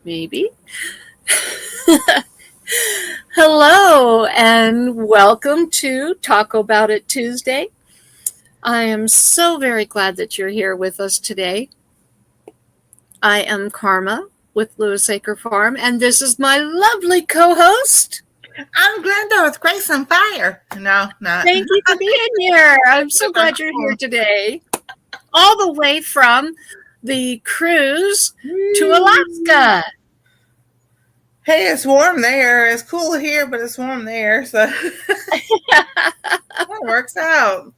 Maybe. Hello and welcome to Talko Tuesday. I am so very glad that you're here with us today. I am Karma with Lewis Acre Farm, and this is my lovely co-host. I'm Glenda with Grace on Fire. No, not. Thank you for being here. I'm so glad you're here today. All the way from the cruise to Alaska. Hey, it's warm there. It's cool here, but it's warm there, so it works out.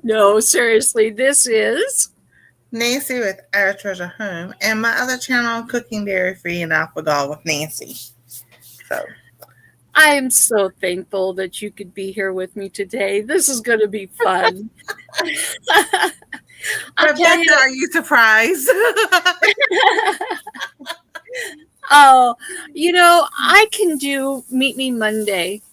No, seriously, this is Nancy with Our Treasure Home, and my other channel, Cooking Dairy Free and Alpha Doll with Nancy. So I am so thankful that you could be here with me today. This is going to be fun. Rebecca, are you surprised? Oh, I can do Meet Me Monday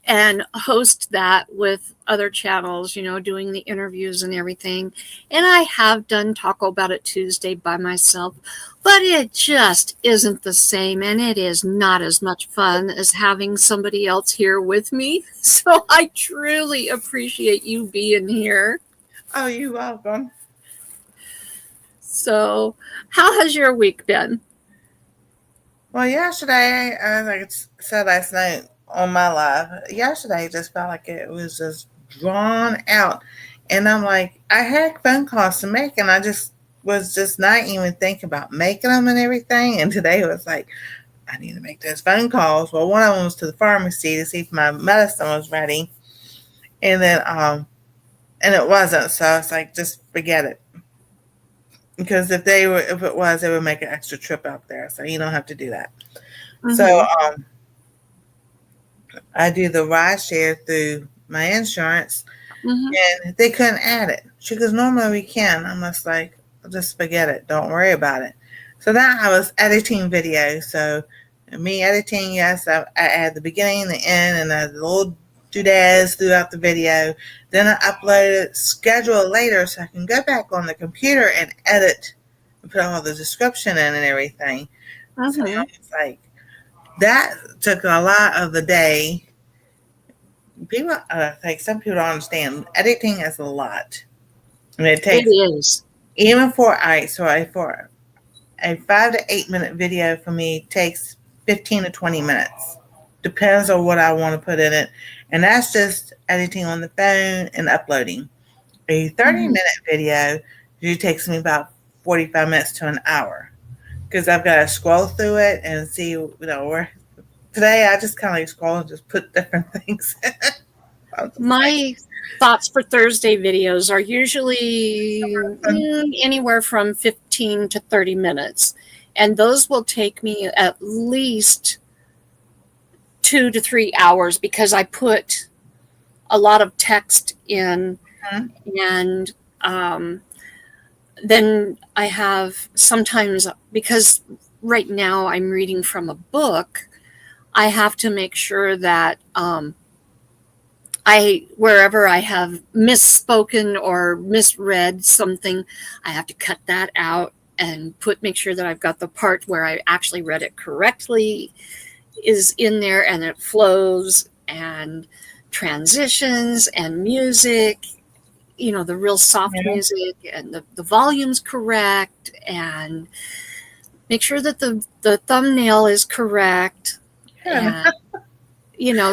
and host that with other channels, doing the interviews and everything. And I have done Talk About It Tuesday by myself, but it just isn't the same. And it is not as much fun as having somebody else here with me. So I truly appreciate you being here. Oh, you're welcome. So how has your week been? Well, yesterday, as I said last night on my live, yesterday just felt like it was just drawn out. And I'm like, I had phone calls to make, and I just was just not even thinking about making them and everything. And today it was like, I need to make those phone calls. Well, one of them was to the pharmacy to see if my medicine was ready. And then, and it wasn't. So I was like, just forget it. Because if it was, they would make an extra trip out there. So you don't have to do that. Mm-hmm. So, I do the ride share through my insurance, and they couldn't add it. She goes, normally we can. I'm just like, just forget it. Don't worry about it. So now I was editing videos. So me editing, yes, I add the beginning, the end, and the little doodads throughout the video. Then I upload it, schedule it later so I can go back on the computer and edit and put all the description in and everything. So it's like, that took a lot of the day. People, like some people don't understand, editing is a lot. And it is. Even for a 5 to 8 minute video for me takes 15 to 20 minutes. Depends on what I want to put in it. And that's just editing on the phone and uploading. A 30-minute video usually takes me about 45 minutes to an hour. Because I've got to scroll through it and see, where. Today I just kind of like scroll and just put different things in. My thoughts for Thursday videos are usually anywhere from 15 to 30 minutes. And those will take me at least 2 to 3 hours because I put a lot of text in, and then I have sometimes, because right now I'm reading from a book, I have to make sure that wherever I have misspoken or misread something, I have to cut that out and make sure that I've got the part where I actually read it correctly is in there, and it flows, and transitions and music, the real soft music, and the volume's correct, and make sure that the thumbnail is correct. And,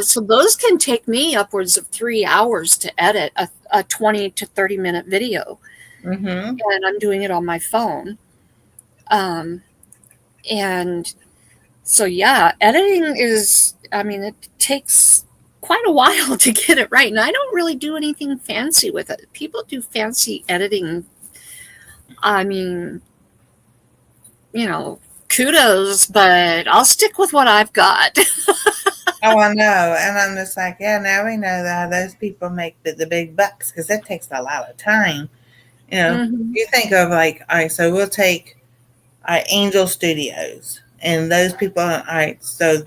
so those can take me upwards of 3 hours to edit a 20 to 30 minute video. And I'm doing it on my phone. And so, yeah, editing is, it takes quite a while to get it right. And I don't really do anything fancy with it. People do fancy editing. Kudos, but I'll stick with what I've got. Oh, I know. And I'm just like, yeah, now we know that those people make the big bucks because it takes a lot of time. You think of like, all right, so we'll take Angel Studios, and those people, all right, so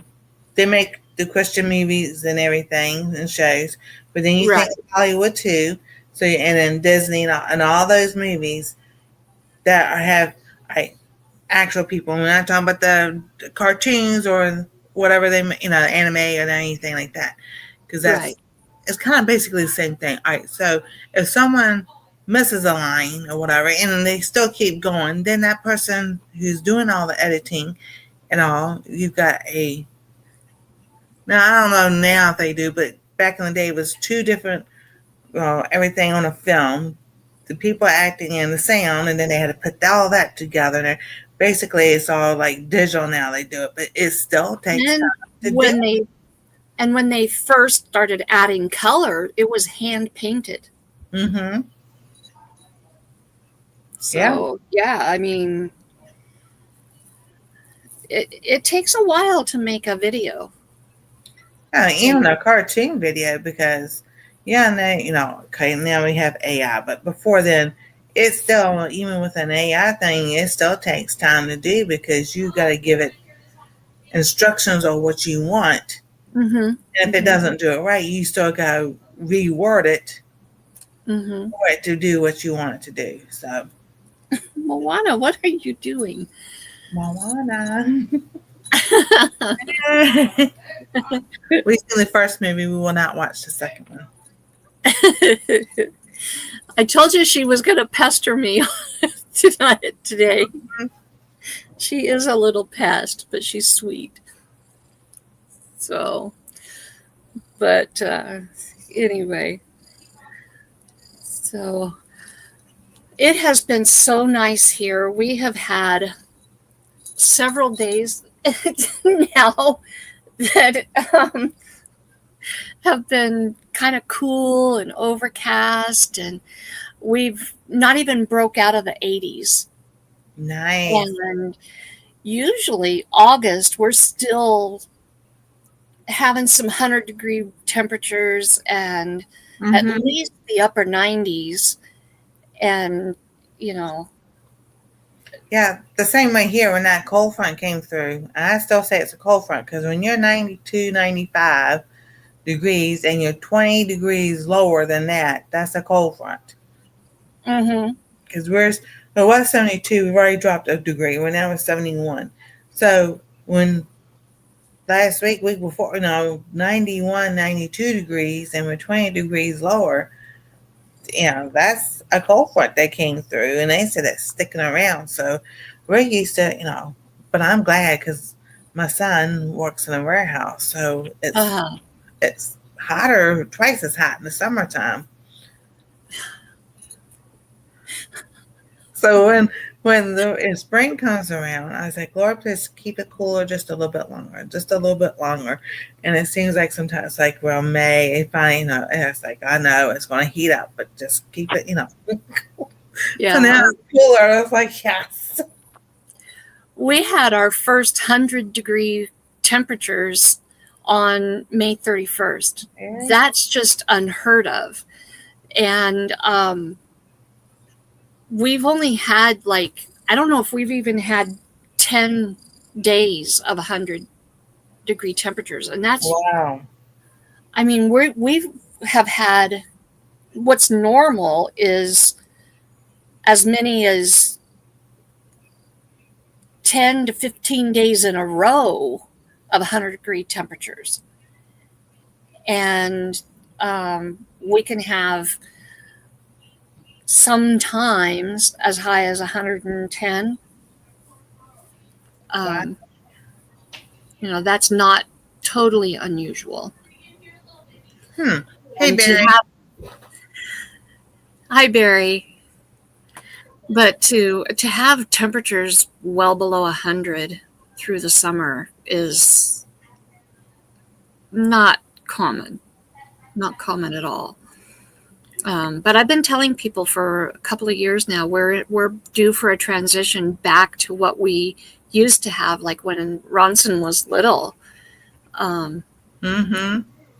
they make the Christian movies and everything and shows, but then you think of Hollywood too. So and then Disney and all those movies that have like actual people. We're not talking about the cartoons or whatever they anime or anything like that, because Right. it's kind of basically the same thing. All right, so if someone misses a line or whatever and they still keep going, then that person who's doing all the editing and all, you've got a, now I don't know now if they do, but back in the day it was two different, everything on a film, the people acting and the sound, and then they had to put all that together. And basically it's all like digital now, they do it, but it still takes And time to when do. when they first started adding color, it was hand painted. Mm-hmm. Yeah. So yeah, I mean, it takes a while to make a video. Even a cartoon video, because now, okay, now we have AI, but before then, it's still, even with an AI thing, it still takes time to do, because you got to give it instructions on what you want. Mm-hmm. And if it doesn't do it right, you still got to reword it for it to do what you want it to do. So, Moana, what are you doing? Moana. We seen the first movie. We will not watch the second one. I told you she was going to pester me today. She is a little pest, but she's sweet. So, but anyway, so it has been so nice here. We have had several days now that have been kind of cool and overcast, and we've not even broke out of the 80s. Nice. And usually August, we're still having some 100-degree temperatures and at least the upper 90s. And, Yeah, the same way here when that cold front came through. And I still say it's a cold front, because when you're 92, 95 degrees and you're 20 degrees lower than that, that's a cold front. Because it was 72, we've already dropped a degree. We're now at 71. So when last week before, 91, 92 degrees, and we're 20 degrees lower, that's a cold front that came through, and they said it's sticking around. So we're used to, but I'm glad, because my son works in a warehouse, so it's hotter, twice as hot in the summertime. So when spring comes around, I was like, Lord, please keep it cooler just a little bit longer. And it seems like sometimes, like, well, May, fine, and it's like, I know it's going to heat up, but just keep it, yeah. So now it's cooler. I was like, yes. We had our first 100-degree temperatures on May 31st. Yeah. That's just unheard of. And we've only had, like, I don't know if we've even had 10 days of 100-degree temperatures. And that's, wow. I mean, we have had, what's normal is as many as 10 to 15 days in a row of 100-degree temperatures. And we can have sometimes as high as 110. That's not totally unusual. Hey, Barry. Hi, Barry. But to have temperatures well below 100 through the summer is not common at all. But I've been telling people for a couple of years now, we're due for a transition back to what we used to have, like when Ronson was little.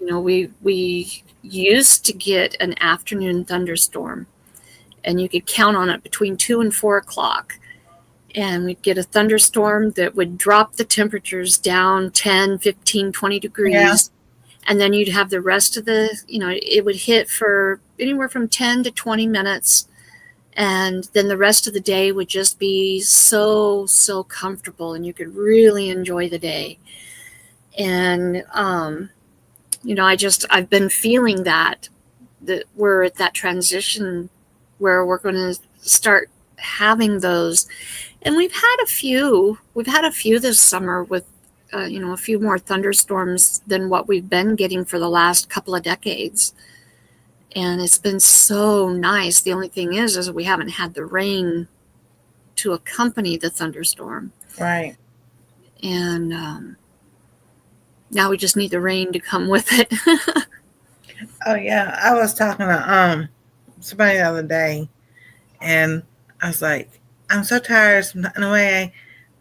We used to get an afternoon thunderstorm, and you could count on it between 2 and 4 o'clock. And we'd get a thunderstorm that would drop the temperatures down 10, 15, 20 degrees. Yeah. and then you'd have the rest of the, it would hit for anywhere from 10 to 20 minutes. And then the rest of the day would just be so, so comfortable, and you could really enjoy the day. And, I've been feeling that we're at that transition where we're going to start having those. And we've had a few this summer with, a few more thunderstorms than what we've been getting for the last couple of decades. And it's been so nice. The only thing is we haven't had the rain to accompany the thunderstorm. Right. And now we just need the rain to come with it. Oh yeah, I was talking to somebody the other day, and I was like, I'm so tired. In a way,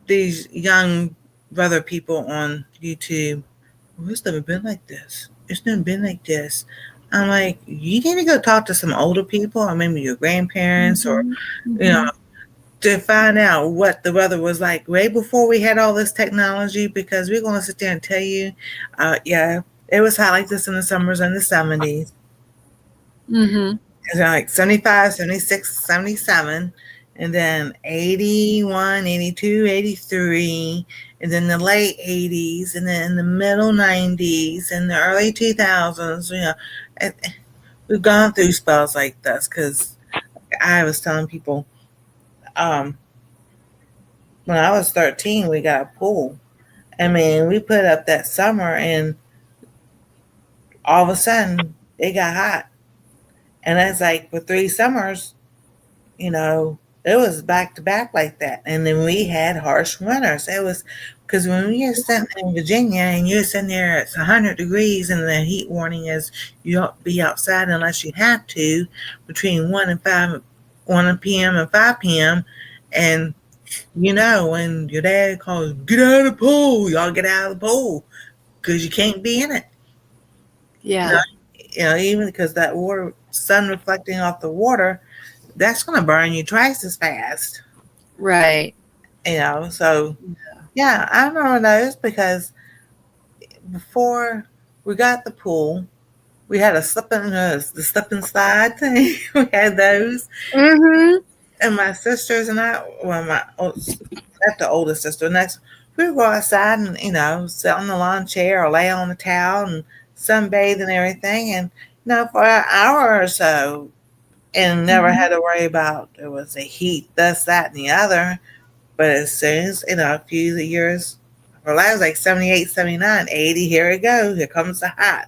these young brother people on YouTube, well, it's never been like this. It's never been like this. I'm like, you need to go talk to some older people, or maybe your grandparents, or to find out what the weather was like way before we had all this technology, because we're going to sit there and tell you, yeah, it was hot like this in the summers in the 70s. It's like 75, 76, 77, and then 81, 82, 83, and then the late 80s, and then the middle 90s, and the early 2000s. We've gone through spells like this, because I was telling people, when I was 13, we got a pool. I mean, we put up that summer, and all of a sudden, it got hot. And that's like for 3 summers, it was back to back like that. And then we had harsh winters. It was because when we were sitting in Virginia and you're sitting there, it's 100 degrees, and the heat warning is you don't be outside unless you have to between 1 p.m. and 5 p.m. And when your dad calls, get out of the pool, y'all get out of the pool because you can't be in it. Yeah. Even because that water, sun reflecting off the water, that's going to burn you twice as fast. Right. So yeah, I remember those, because before we got the pool, we had the slip and slide thing. We had those. And my sisters and I, that's the oldest sister, next, we would go outside and, sit on the lawn chair or lay on the towel and sunbathe and everything. And, for an hour or so, and never had to worry about it was the heat, this, that, and the other. But as soon as, a few years, well, I was like 78, 79, 80, here it goes. Here comes the hot.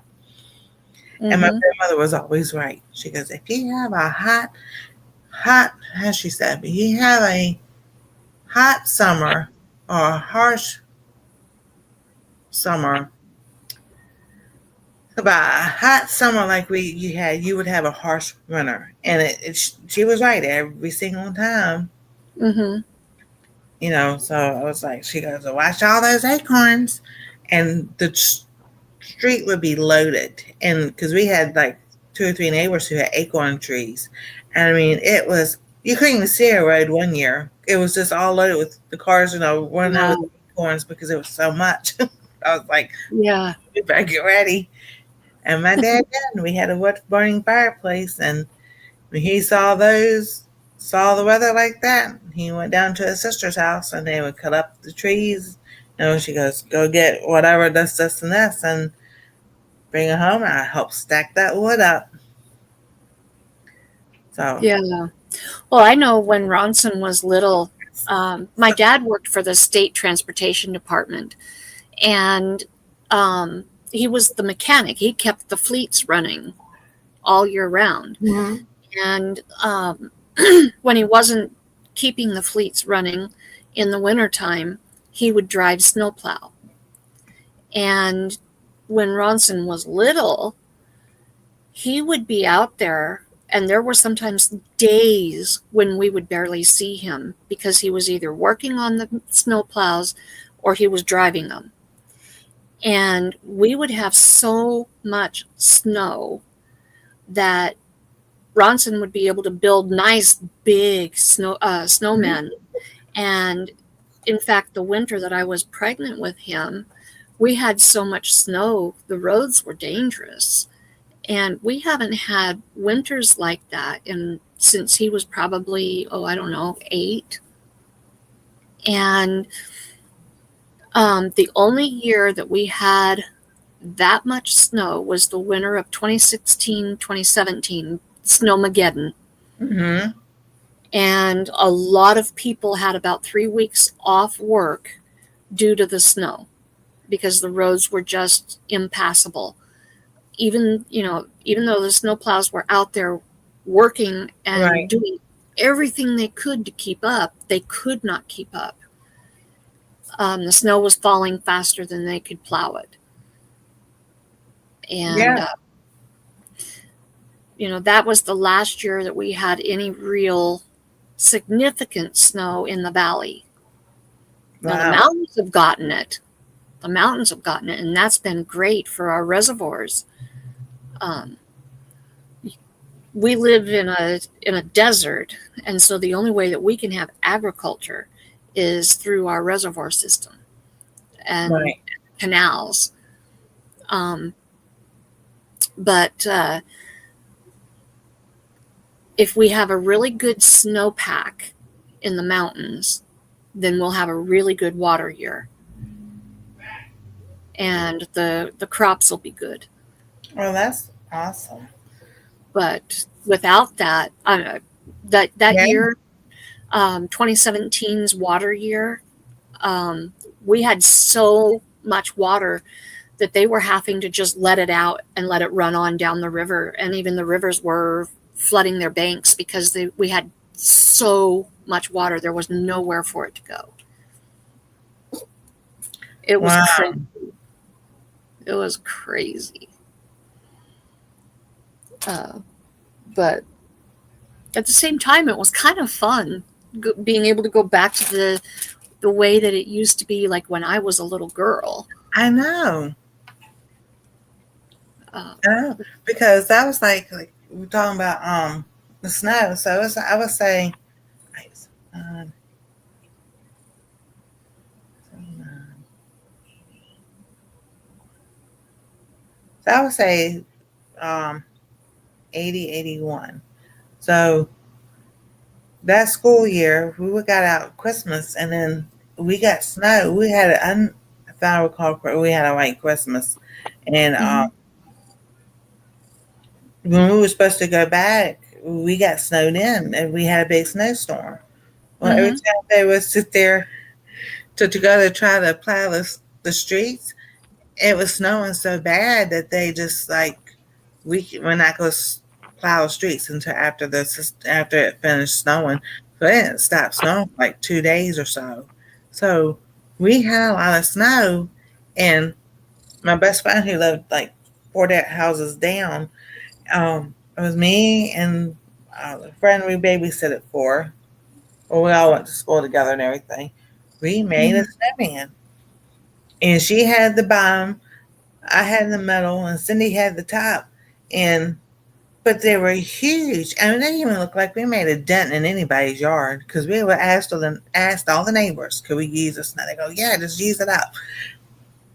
And my grandmother was always right. She goes, if you have a hot, as she said, if you have a hot summer or a harsh summer, about a hot summer like you had, you would have a harsh winter. And she was right every single time. So I was like, she goes, watch all those acorns. And the street would be loaded. And because we had like 2 or 3 neighbors who had acorn trees. And I mean, it was, you couldn't even see a road one year. It was just all loaded with the cars, running out with acorns because it was so much. I was like, yeah, we better get ready. And my dad did. We had a wood burning fireplace, and when he saw the weather like that, he went down to his sister's house, and they would cut up the trees. She goes, go get whatever, this, and this, and bring it home. And I helped stack that wood up. So yeah. Well, I know when Ronson was little, my dad worked for the state transportation department, and he was the mechanic. He kept the fleets running all year round. And when he wasn't keeping the fleets running in the wintertime, he would drive snowplow. And when Ronson was little, he would be out there, and there were sometimes days when we would barely see him because he was either working on the snowplows or he was driving them. And we would have so much snow that Ronson would be able to build nice big snowmen. And in fact, the winter that I was pregnant with him, we had so much snow, the roads were dangerous. And we haven't had winters like that since he was probably, I don't know, 8. And the only year that we had that much snow was the winter of 2016, 2017, Snowmageddon. Mm-hmm. And a lot of people had about 3 weeks off work due to the snow because the roads were just impassable. Even though the snowplows were out there working and Right. doing everything they could to keep up, they could not keep up. The snow was falling faster than they could plow it. And, Yeah. That was the last year that we had any real significant snow in the valley. Now, the Wow. mountains have gotten it. The mountains have gotten it, and that's been great for our reservoirs. We live in a desert, and so the only way that we can have agriculture is through our reservoir system and Right. canals. But if we have a really good snowpack in the mountains, then we'll have a really good water year, and the crops will be good. Well, that's awesome. But without that, that Yeah. year, 2017's water year, we had so much water that they were having to just let it out and let it run on down the river. And even the rivers were flooding their banks because we had so much water. There was nowhere for it to go. It was Wow. crazy. It was crazy. But at the same time, it was kind of fun being able to go back to the way that it used to be, like when I was a little girl. I know. Because that was like we're talking about the snow. So I would say, so I would say 80, 81. So that school year, we got out Christmas, and then we got snow. We had if I recall correctly, we had a white Christmas, and when we were supposed to go back, we got snowed in, and we had a big snowstorm. Well, every time they would sit there to go to try to plow the streets, it was snowing so bad that they just like we're not going to plow the streets until after it finished snowing. So it didn't stop snowing for like 2 days or so. So we had a lot of snow, and my best friend who lived like 4 houses down, it was me and the friend we babysitted for. Well, we all went to school together and everything. We made a snowman, and she had the bottom, I had the middle, and Cindy had the top. But they were huge. I mean, they didn't even look like we made a dent in anybody's yard, because we were asked all the neighbors, could we use the snow? They go, yeah, just use it up.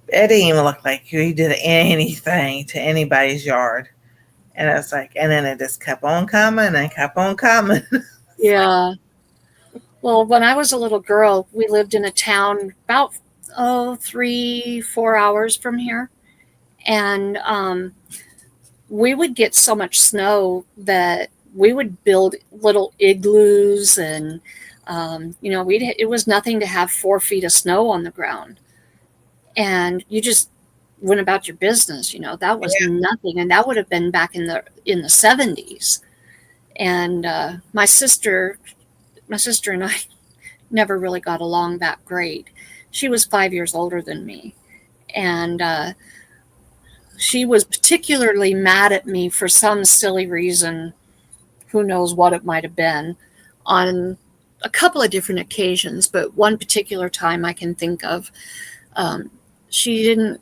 It didn't even look like we did anything to anybody's yard. And it's like, and then it just kept on coming and kept on coming. Yeah. Well, when I was a little girl, we lived in a town about 3-4 hours from here, and we would get so much snow that we would build little igloos, and it was nothing to have 4 feet of snow on the ground, and you just went about your business. That was nothing, and that would have been back in the 70s. And my sister and I never really got along that great. She was 5 years older than me, and she was particularly mad at me for some silly reason, who knows what it might have been, on a couple of different occasions, but one particular time I can think of. She didn't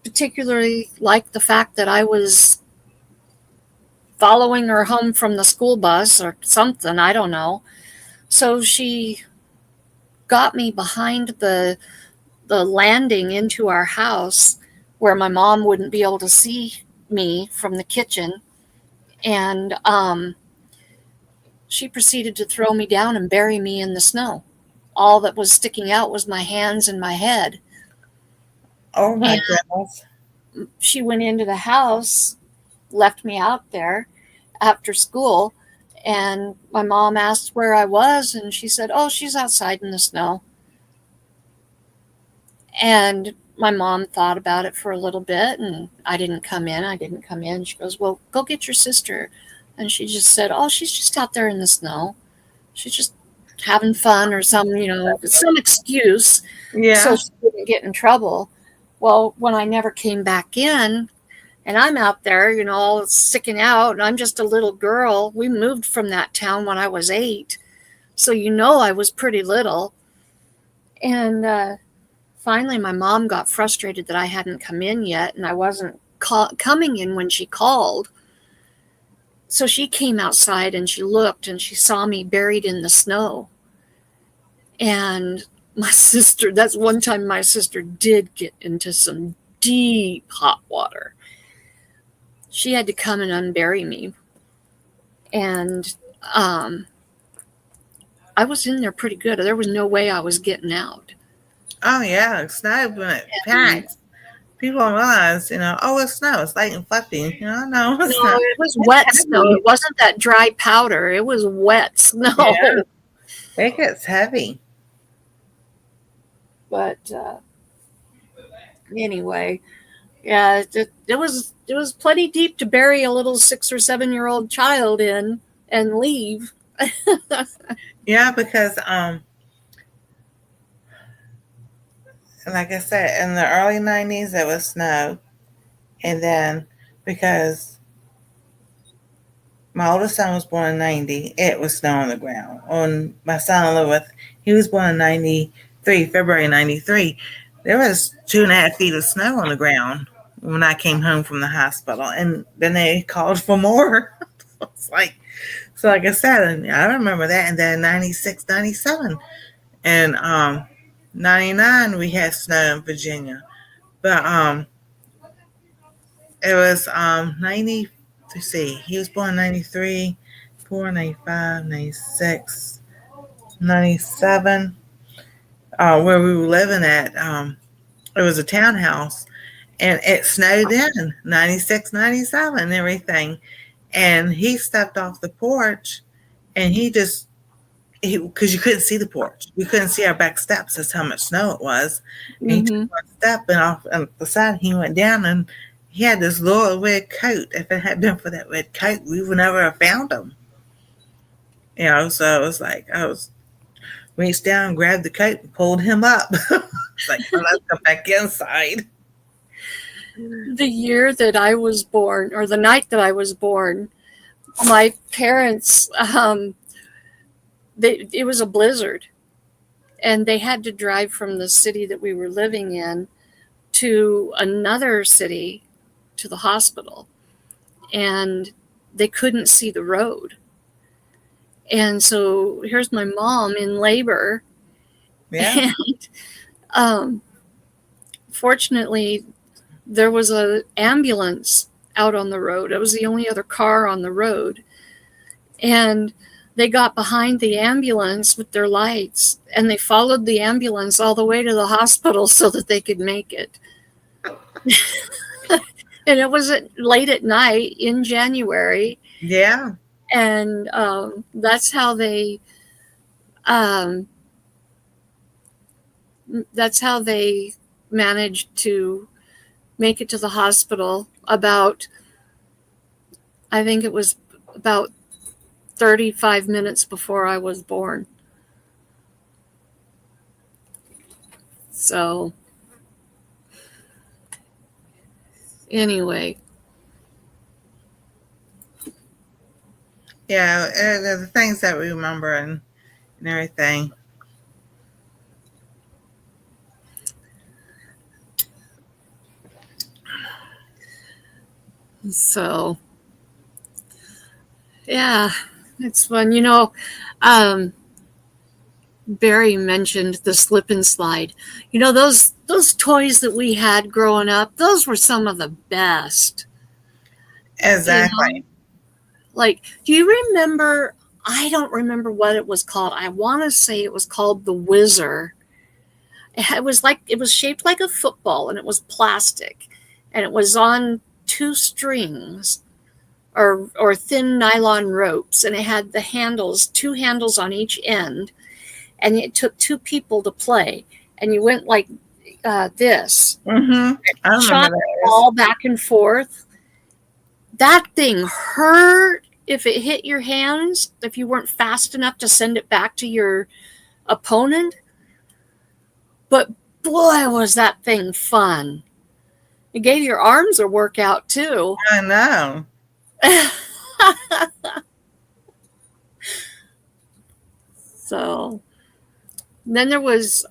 particularly like the fact that I was following her home from the school bus or something, I don't know. So she got me behind the the landing into our house where my mom wouldn't be able to see me from the kitchen. And she proceeded to throw me down and bury me in the snow. All that was sticking out was my hands and my head. Oh my And goodness. she went into the house, left me out there after school, and my mom asked where I was, and she said, "Oh, she's outside in the snow." And my mom thought about it for a little bit, and I didn't come in. I didn't come in. She goes, "Well, go get your sister." And she just said, "Oh, she's just out there in the snow. She's just having fun," or some excuse so Yeah. she wouldn't get in trouble. Well, when I never came back in, and I'm out there, all sticking out, and I'm just a little girl. We moved from that town when I was 8. So, I was pretty little. And finally, my mom got frustrated that I hadn't come in yet, and I wasn't coming in when she called. So she came outside and she looked and she saw me buried in the snow. And my sister, that's one time my sister did get into some deep hot water. She had to come and unbury me. And I was in there pretty good. There was no way I was getting out. Oh yeah, snow when it And packs. People don't realize, oh, it's snow. It's light and fluffy. No, no, it's not. it was It's wet snow. heavy. It wasn't that dry powder. It was wet snow. Yeah, it gets heavy. But anyway, yeah, it was plenty deep to bury a little 6 or 7 year old child in and leave. Yeah, because like I said, in the early '90s it was snow, and then because my oldest son was born in '90, it was snow on the ground. On my son Lewis, he was born in '93, February '93. There was 2.5 feet of snow on the ground when I came home from the hospital, and then they called for more. It's like, so like I said, I remember that. And then '96, '97, and '99 we had snow in Virginia, but it was 90. Let's see, he was born in '93, 4, 95, 96, 97. Where we were living at, it was a townhouse, and it snowed in '96, '97, and everything. And he stepped off the porch, and because you couldn't see the porch, we couldn't see our back steps. That's how much snow it was. And he took Mm-hmm. one step, and off on the side he went down, and he had this little red coat. If it hadn't been for that red coat, we would never have found him. So it was like I was reached down, grabbed the coat, and pulled him up. It's like, oh, let's come back inside. The year that I was born, or the night that I was born, my parents, it was a blizzard, and they had to drive from the city that we were living in to another city to the hospital, and they couldn't see the road. And so here's my mom in labor, Yeah. and fortunately, there was an ambulance out on the road. It was the only other car on the road. And they got behind the ambulance with their lights, and they followed the ambulance all the way to the hospital so that they could make it. And it was late at night in January. Yeah. And that's how they um, managed to make it to the hospital I think it was about 35 minutes before I was born. So anyway. Yeah. The things that we remember and everything. So yeah, it's fun. Um, Barry mentioned the slip and slide. You know, those toys that we had growing up, those were some of the best. You know, Exactly. like, do you remember? I don't remember what it was called. I want to say it was called the Whizzer. It was shaped like a football, and it was plastic, and it was on two strings or thin nylon ropes, and it had the handles, two handles on each end, and it took two people to play, and you went like this, Mm-hmm. I remember shot the those. ball back and forth. That thing hurt if it hit your hands, if you weren't fast enough to send it back to your opponent. But boy, was that thing fun. It gave your arms a workout too. I know. So then there was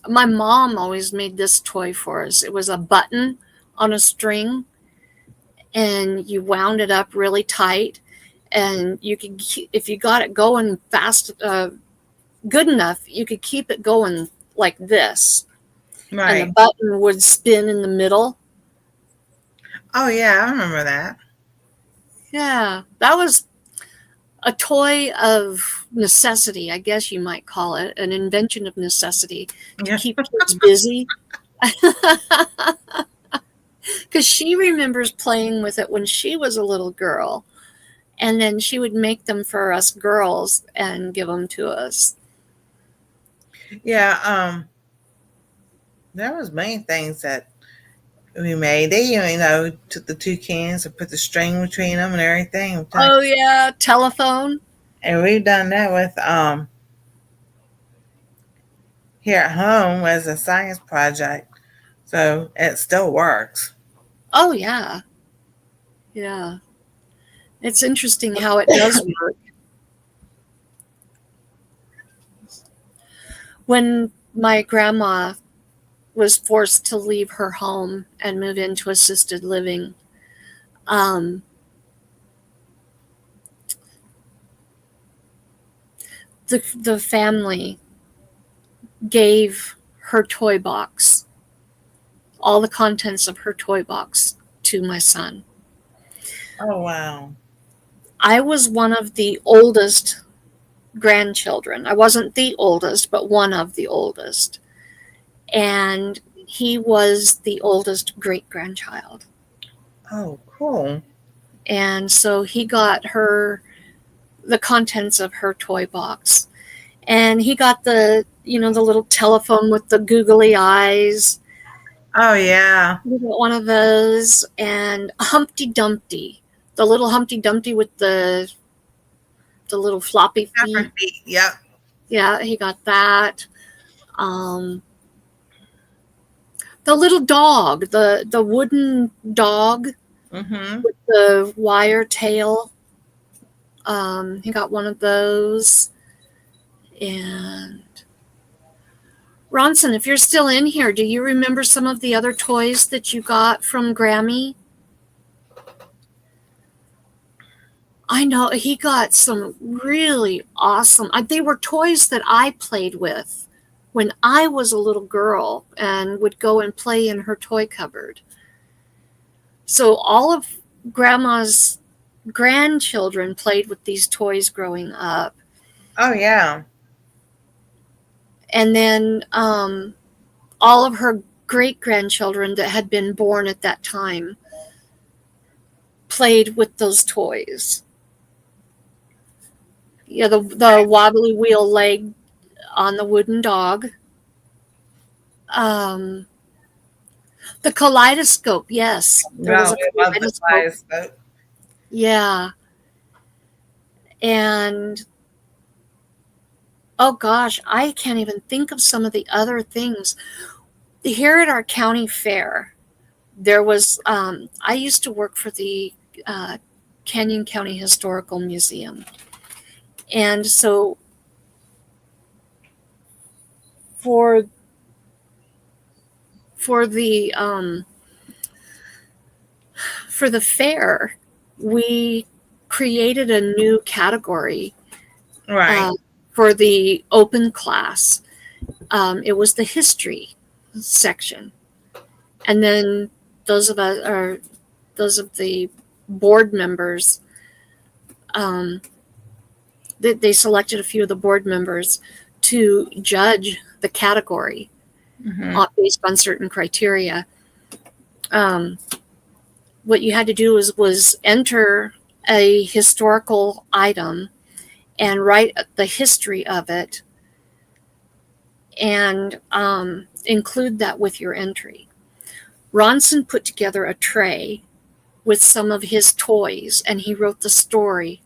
my mom always made this toy for us. It was a button on a string, and you wound it up really tight, and you could, if you got it going fast, good enough, you could keep it going like this, and the Right. button would spin in the middle. Oh yeah, I remember that. Yeah, that was a toy of necessity, I guess you might call it, an invention of necessity to Yeah. keep kids busy. Because she remembers playing with it when she was a little girl, and then she would make them for us girls and give them to us. Yeah. There was many things that we made. They even, took the two cans and put the string between them and everything. Oh yeah, telephone. And we've done that with here at home as a science project. So it still works. Oh yeah, yeah. It's interesting how it does work. When my grandma was forced to leave her home and move into assisted living, um, the family gave her toy box, all the contents of her toy box, to my son. Oh wow. I was one of the oldest grandchildren. I wasn't the oldest, but one of the oldest. And he was the oldest great grandchild. Oh cool. And so he got her the contents of her toy box. And he got the little telephone with the googly eyes. Oh yeah. We got one of those, and Humpty Dumpty, the little Humpty Dumpty with the little floppy Pepper feet. feet. Yep. Yeah, he got that. Um, the little dog, the wooden dog Mm-hmm. with the wire tail. He got one of those. And Ronson, if you're still in here, do you remember some of the other toys that you got from Grammy? I know he got some really awesome. They were toys that I played with when I was a little girl and would go and play in her toy cupboard. So all of Grandma's grandchildren played with these toys growing up. Oh yeah. And then all of her great grandchildren that had been born at that time played with those toys. Yeah, the wobbly wheel leg on the wooden dog. Um, the kaleidoscope, yes, there was No, a we love the kaleidoscope. kaleidoscope. Yeah, and oh gosh, I can't even think of some of the other things. Here at our county fair, there was. I used to work for the uh, Canyon County Historical Museum, and so for for the um, for the fair, we created a new category Right. uh, for the open class. It was the history section, and then those of us, or those of the board members, um, they selected a few of the board members to judge the category Mm-hmm. based on certain criteria. Um, what you had to do was enter a historical item and write the history of it, and include that with your entry. Ronson put together a tray with some of his toys, and he wrote the story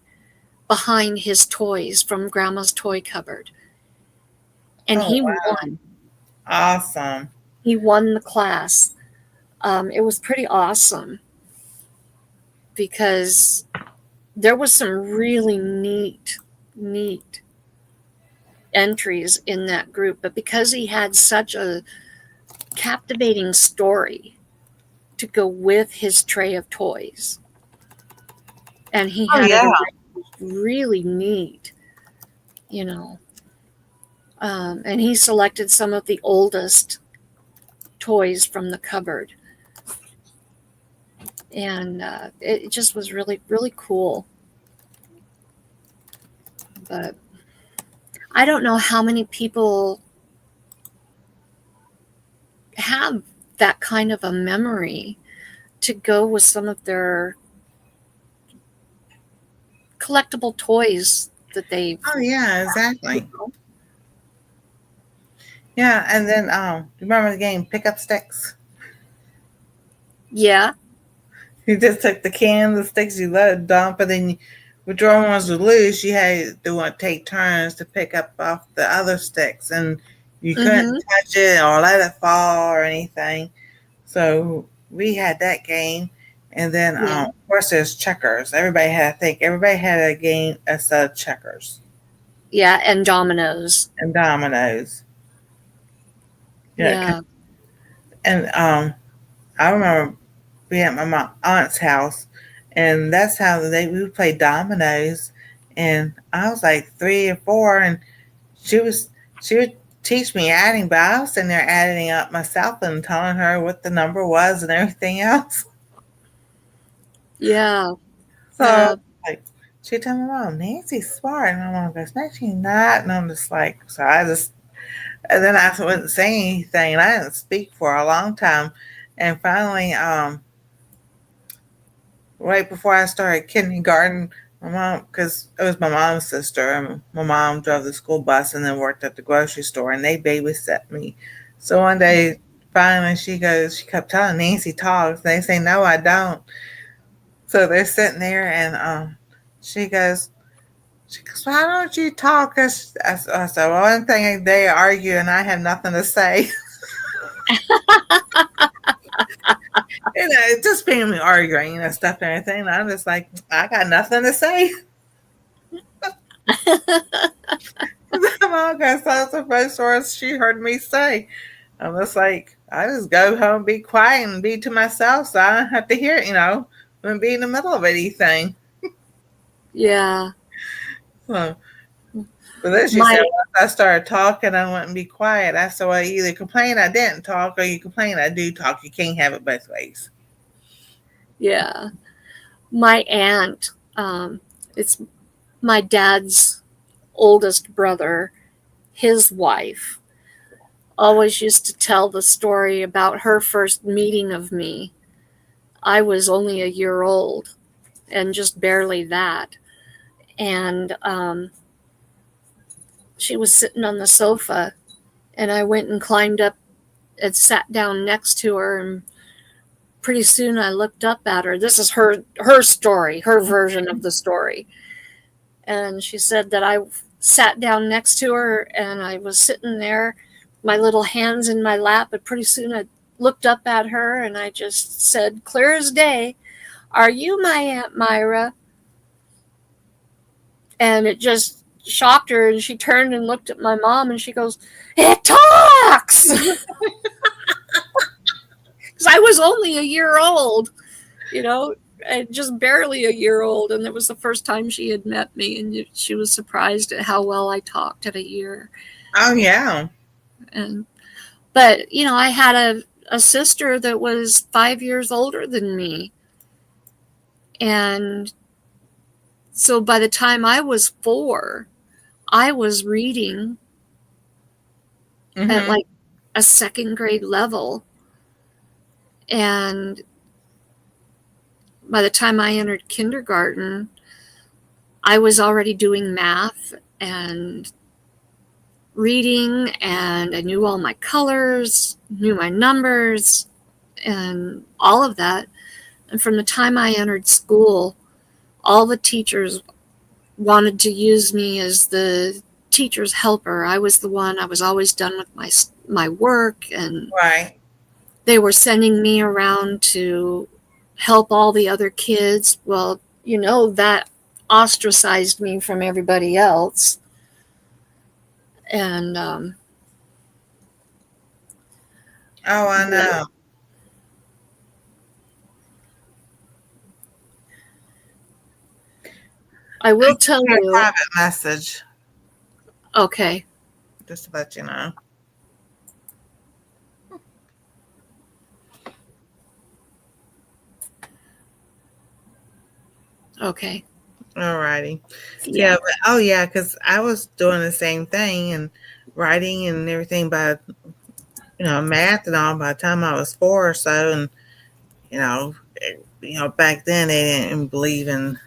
behind his toys from Grandma's toy cupboard. And Oh, he wow. won. Awesome. He won the class. It was pretty awesome because there was some really neat entries in that group. But because he had such a captivating story to go with his tray of toys, and he Oh, had it yeah. really neat, you know. And he selected some of the oldest toys from the cupboard. And it just was really, really cool. But I don't know how many people have that kind of a memory to go with some of their collectible toys that they. Oh, yeah, exactly. Yeah, and then you remember the game Pick Up Sticks? Yeah. You just took the cans of sticks you let dump, and then whichever ones were loose, you had to take turns to pick up off the other sticks, and you couldn't Mm-hmm. touch it or let it fall or anything. So we had that game, and then Yeah. of course there's checkers. Everybody had a game, a set of checkers Yeah. And dominoes. and dominoes. Yeah, Yeah. and I remember being at my aunt's house, and that's how we would play dominoes. And I was like 3 or 4, and she would teach me adding, but I was sitting there adding up myself and telling her what the number was and everything else. Yeah. So Yeah. like she told me, "Mom, Nancy's smart," and my mom goes, "No, she's not." And I'm just like, so I just, and then I wasn't saying anything, and I didn't speak for a long time, and finally, right before I started kindergarten, my mom, because it was my mom's sister, and my mom drove the school bus and then worked at the grocery store, and they babysat me. So one day, finally, she kept telling Nancy talks. They say, "No, I don't." So they're sitting there, and she goes, "Why don't you talk?" I said, "Well, one thing they argue, and I have nothing to say." It's just family arguing and stuff and everything. And I'm just like, I got nothing to say. Mom, because that's the first words she heard me say. I'm just like, I just go home, be quiet, and be to myself, so I don't have to hear it, and be in the middle of anything. Yeah. So, but then she said, My once I started talking, I wouldn't be quiet. I said, well, you either complain I didn't talk, or you complain I do talk. You can't have it both ways. yeah. My aunt. It's my dad's oldest brother. His wife always used to tell the story about her first meeting of me. I was only a year old, and just barely that. And she was sitting on the sofa, and I went and climbed up and sat down next to her. And pretty soon I looked up at her. This is her story, her version of the story. And she said that I sat down next to her, and I was sitting there, my little hands in my lap. But pretty soon I looked up at her, and I just said, clear as day, "Are you my Aunt Myra?" And it just shocked her, and she turned and looked at my mom, and she goes, "It talks!" Because I was only a year old, you know. just barely a year old, and it was the first time she had met me, and she was surprised at how well I talked at a year. Oh yeah. And but I had a sister that was 5 years older than me, and so by the time I was 4, I was reading at Mm-hmm. like a second grade level, and by the time I entered kindergarten, I was already doing math and reading, and I knew all my colors, knew my numbers, and all of that. And from the time I entered school, all the teachers wanted to use me as the teacher's helper. I was the one, I was always done with my work, and Right. they were sending me around to help all the other kids. Well, that ostracized me from everybody else. And Oh, I know. I I will sent tell you a you. private message Okay. just to let you know. Okay. Alrighty. Yeah. Yeah, but oh yeah, because I was doing the same thing and writing and everything by math and all by the time I was 4 or so, and back then they didn't believe in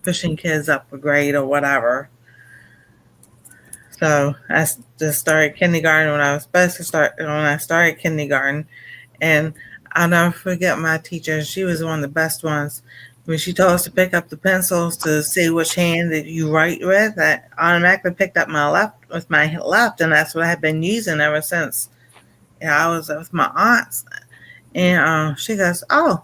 pushing kids up a grade or whatever. So I just started kindergarten when I was supposed to start. When I started kindergarten, and I'll never forget my teacher. She was one of the best ones. When she told us to pick up the pencils to see which hand that you write with, I automatically picked up my left with my left, and that's what I have been using ever since. I was with my aunts, and she goes, "Oh,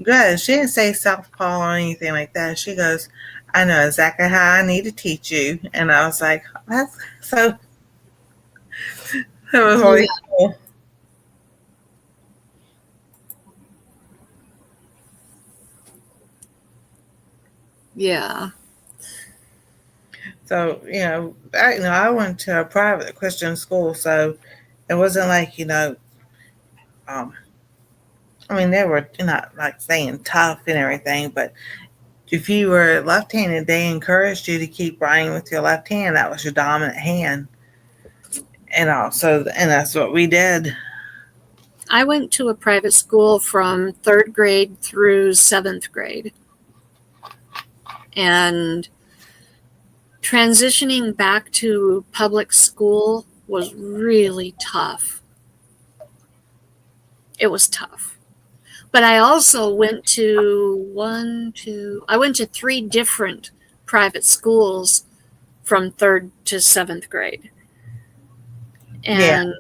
good." She didn't say southpaw or anything like that. She goes, "I know exactly how I need to teach you," and I was like, "That's so." It was Yeah. really cool. Yeah. So I went to a private Christian school, so it wasn't like um, I mean they were not like saying tough and everything, but if you were left-handed, they encouraged you to keep writing with your left hand. That was your dominant hand, and that's what we did. I went to a private school from 3rd grade through 7th grade. And transitioning back to public school was really tough. It was tough. But I also went to I went to 3 different private schools from 3rd to 7th grade. Yeah, And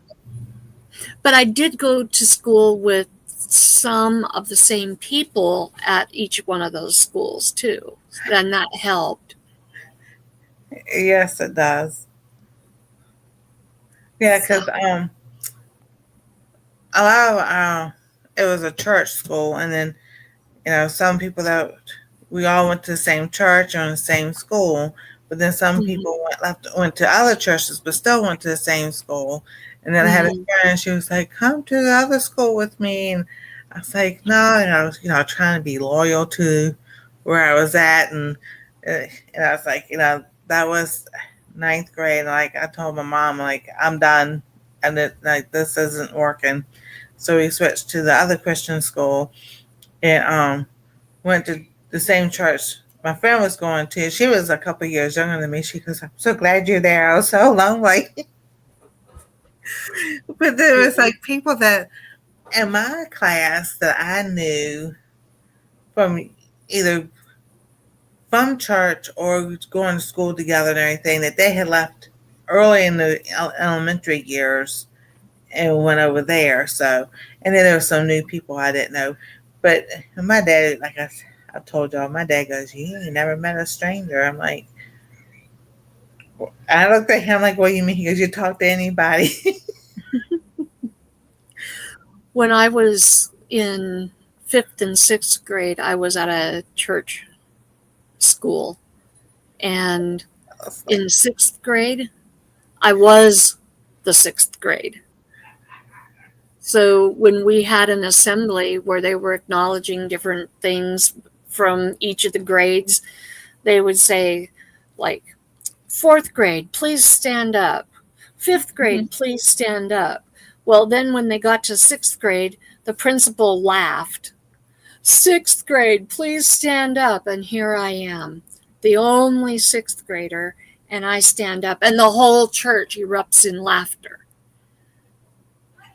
but I did go to school with some of the same people at each one of those schools too. And that helped. yes, it does. Yeah, So, because a lot of it was a church school, and then some people that we all went to the same church or in the same school, but then some mhm, people went to other churches but still went to the same school. And then I had a mhm. friend, she was like, "Come to the other school with me," and I was like, "No," and I was trying to be loyal to where I was at, and I was like, that was ninth grade. Like I told my mom, like I'm done, and like this isn't working. So we switched to the other Christian school, and went to the same church my friend was going to. She was a couple years younger than me. She goes, "I'm so glad you're there. I was so lonely." But there was like people that in my class that I knew from either from church or going to school together and everything that they had left early in the elementary years and went over there. So, and then there were some new people I didn't know. But my dad, like I told y'all, my dad goes, "You ain't never met a stranger." I'm like, I looked at him like, "What do you mean?" He goes, "You talk to anybody." When I was in fifth and sixth grade, I was at a church school. And Like, in sixth grade, I was the sixth grade. So when we had an assembly where they were acknowledging different things from each of the grades, they would say, like, fourth grade, please stand up. Fifth grade, please stand up. Well, then when they got to sixth grade, the principal laughed. Sixth grade, please stand up. And here I am, the only sixth grader, and I stand up, and the whole church erupts in laughter.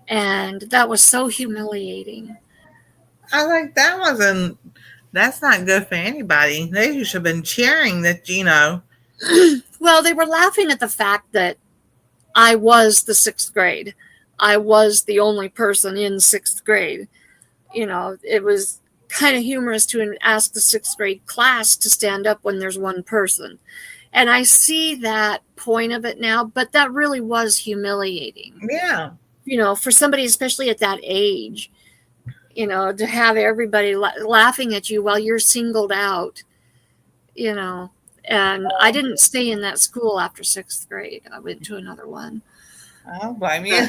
And that was so humiliating. I was like, that's not good for anybody. They should have been cheering that, Well, they were laughing at the fact that I was the sixth grade. I was the only person in sixth grade. It was kind of humorous to ask the sixth grade class to stand up when there's one person. And I see that point of it now, but that really was humiliating. Yeah. For somebody, especially at that age, to have everybody laughing at you while you're singled out, And I didn't stay in that school after sixth grade. I went to another one. I don't blame you.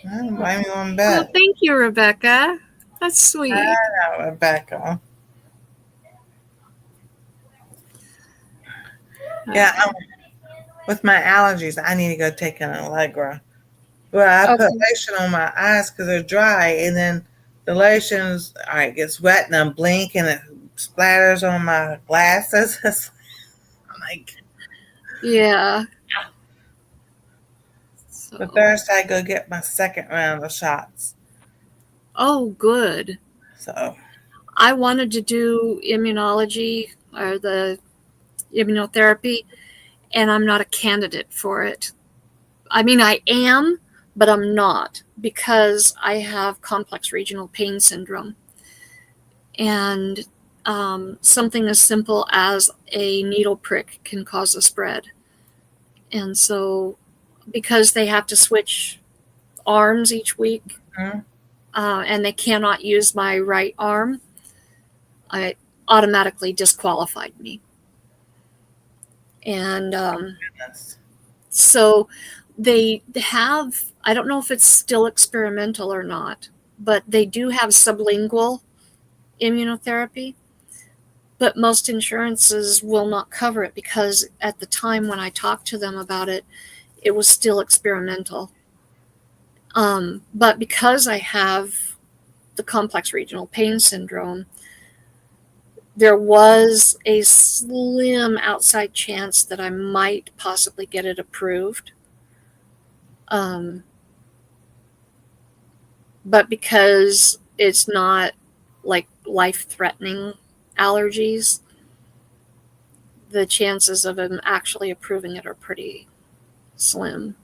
I don't blame you one bit. Well, thank you, Rebecca. That's sweet. I know, Rebecca. Yeah, with my allergies, I need to go take an Allegra. Well, I put lotion on my eyes because they're dry, and then the lotion's gets wet, and I blink, and it splatters on my glasses. I'm like, yeah. But Thursday, I go get my second round of shots. Oh, good. So I wanted to do immunology or the immunotherapy, and I'm not a candidate for it. I mean, I am, but I'm not, because I have complex regional pain syndrome. And something as simple as a needle prick can cause a spread. And so, because they have to switch arms each week, and they cannot use my right arm, it automatically disqualified me. And so they have, I don't know if it's still experimental or not, but they do have sublingual immunotherapy, but most insurances will not cover it because at the time when I talked to them about it, it was still experimental. But because I have the complex regional pain syndrome, there was a slim outside chance that I might possibly get it approved. But because it's not like life-threatening allergies, the chances of them actually approving it are pretty slim.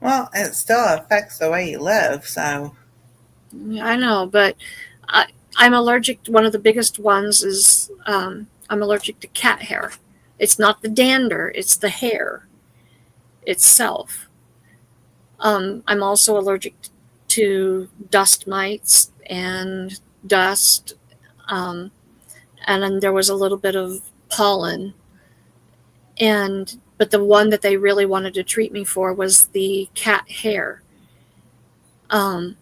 Well, it still affects the way you live, so. I know, but I'm allergic. One of the biggest ones is I'm allergic to cat hair. It's not the dander, it's the hair itself. I'm also allergic to dust mites and dust. And then there was a little bit of pollen. But the one that they really wanted to treat me for was the cat hair. And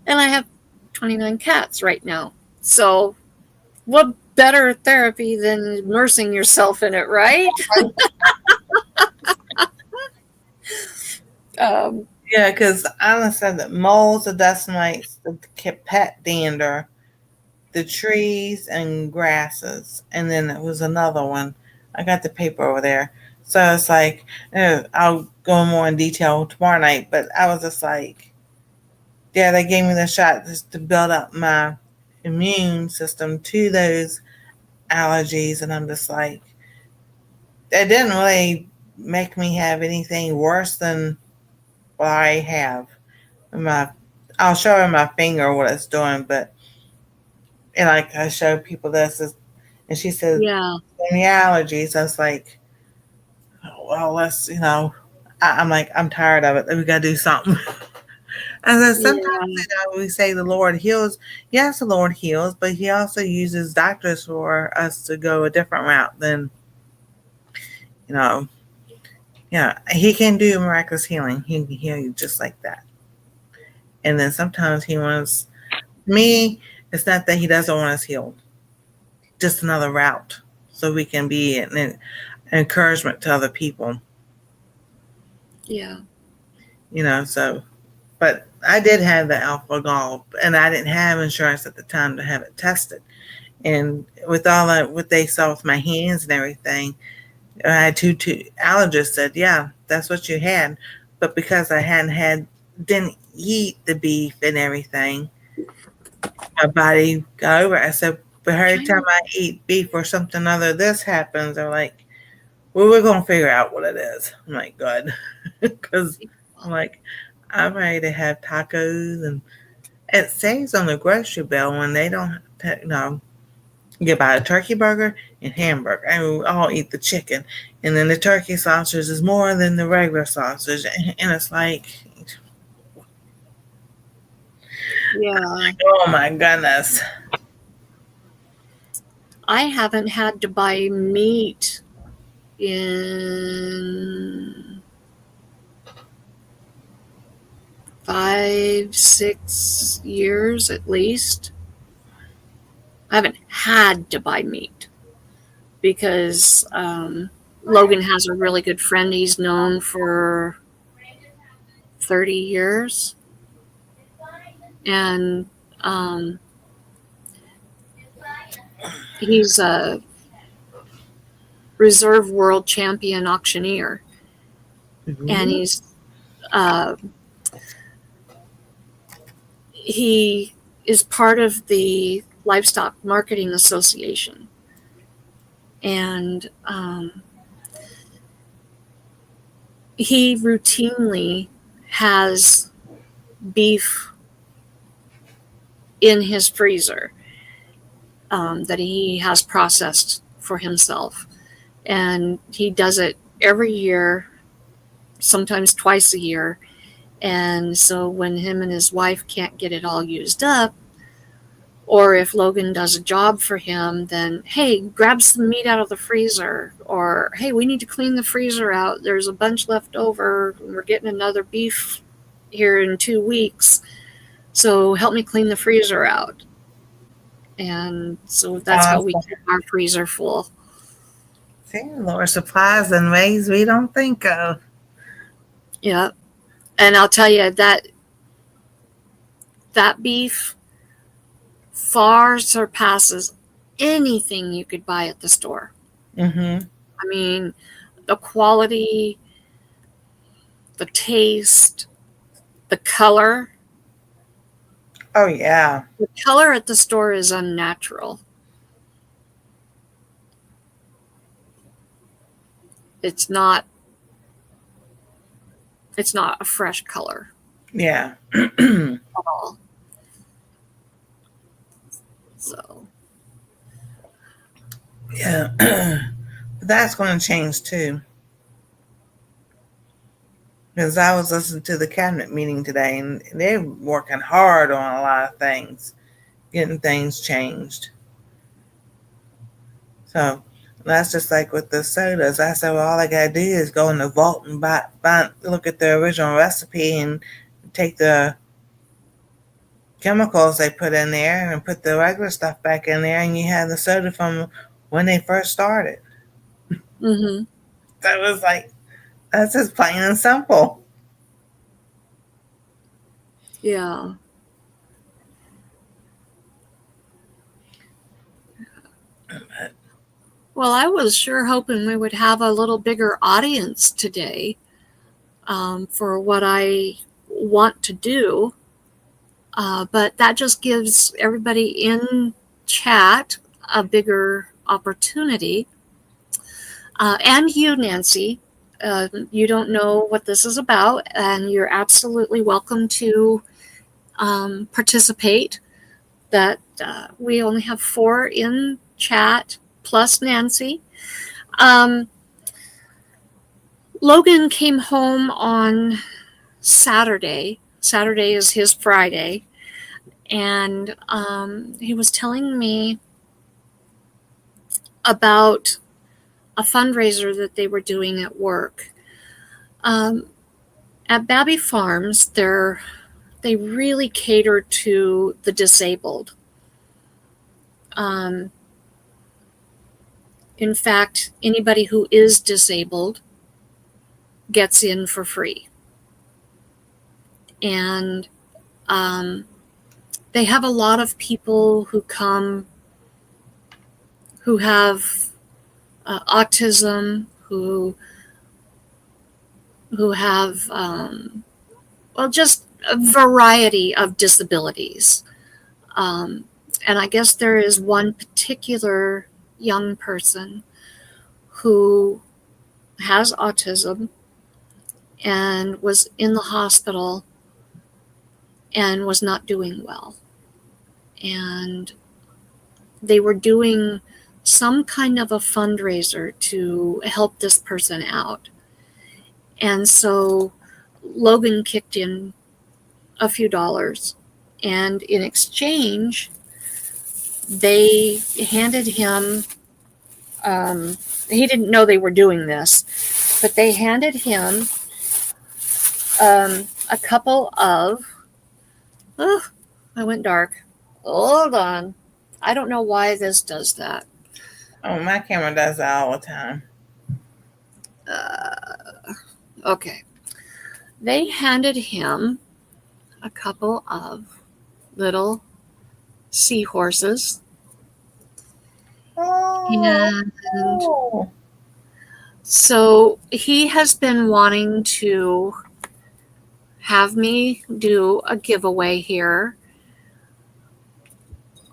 I have 29 cats right now. So what better therapy than immersing yourself in it, right? Yeah, because I understand that moles, the dust mites, the pet dander, the trees and grasses, and then it was another one. I got the paper over there. So it's like, I'll go more in detail tomorrow night, but I was just like, yeah, they gave me the shot just to build up my immune system to those allergies, and I'm just like, it didn't really make me have anything worse than what I have. I'll show her my finger what it's doing, but and like I show people this, and she said, yeah, any allergies? I was like, well, let's, I'm like, I'm tired of it. We got to do something. And then sometimes, Yeah. we say the Lord heals. Yes, the Lord heals, but He also uses doctors for us to go a different route than, you know, yeah, He can do miraculous healing. He can heal you just like that. And then sometimes He wants me. It's not that He doesn't want us healed, just another route so we can be an encouragement to other people. Yeah. So, but I did have the alpha gall, and I didn't have insurance at the time to have it tested. And with all that, what they saw with my hands and everything, I had two allergists said, yeah, that's what you had. But because I didn't eat the beef and everything, my body got over it. I said, but every China. time I eat beef or something other, this happens. They're like, well, we're going to figure out what it is. I'm like, good. Because I'm like, I'm ready to have tacos. And it says on the grocery bill when they don't, you get buy a turkey burger and hamburger. And we all eat the chicken. And then the turkey sausage is more than the regular sausage. And it's like, Yeah. oh my goodness. I haven't had to buy meat in 5, 6 years at least. I haven't had to buy meat because Logan has a really good friend he's known for 30 years. And he's a reserve world champion auctioneer. And he is part of the Livestock Marketing Association. And he routinely has beef in his freezer that he has processed for himself. And he does it every year, sometimes twice a year. And so when him and his wife can't get it all used up, or if Logan does a job for him, then, hey, grab some meat out of the freezer. Or, hey, we need to clean the freezer out. There's a bunch left over. We're getting another beef here in 2 weeks. So help me clean the freezer out. And so that's how we keep our freezer full. See, Lord supplies in ways we don't think of. Yeah. And I'll tell you that beef far surpasses anything you could buy at the store. Mm-hmm. I mean, the quality, the taste, the color. Oh, yeah. The color at the store is unnatural. It's not a fresh color. Yeah. At all. So. Yeah. That's going to change too. Because I was listening to the cabinet meeting today, and they're working hard on a lot of things, getting things changed. So that's just like with the sodas. I said, well, all I got to do is go in the vault and look at the original recipe and take the chemicals they put in there and put the regular stuff back in there, and you have the soda from when they first started. Mm-hmm. So it was like, that's just plain and simple. Yeah. Well, I was sure hoping we would have a little bigger audience today for what I want to do. But that just gives everybody in chat a bigger opportunity. And you, Nancy, you don't know what this is about, and you're absolutely welcome to participate. That we only have 4 in chat, plus Nancy. Logan came home on Saturday. Saturday is his Friday. And he was telling me about a fundraiser that they were doing at work. At Babby Farms, they really cater to the disabled. In fact, anybody who is disabled gets in for free. And they have a lot of people who come who have autism, who have just a variety of disabilities. And I guess there is one particular young person who has autism and was in the hospital and was not doing well. And they were doing some kind of a fundraiser to help this person out. And so Logan kicked in a few dollars, and in exchange, they handed him, he didn't know they were doing this, but they handed him a couple of, I went dark. Hold on. I don't know why this does that. Oh, my camera does that all the time. Okay. They handed him a couple of little seahorses. And so he has been wanting to have me do a giveaway here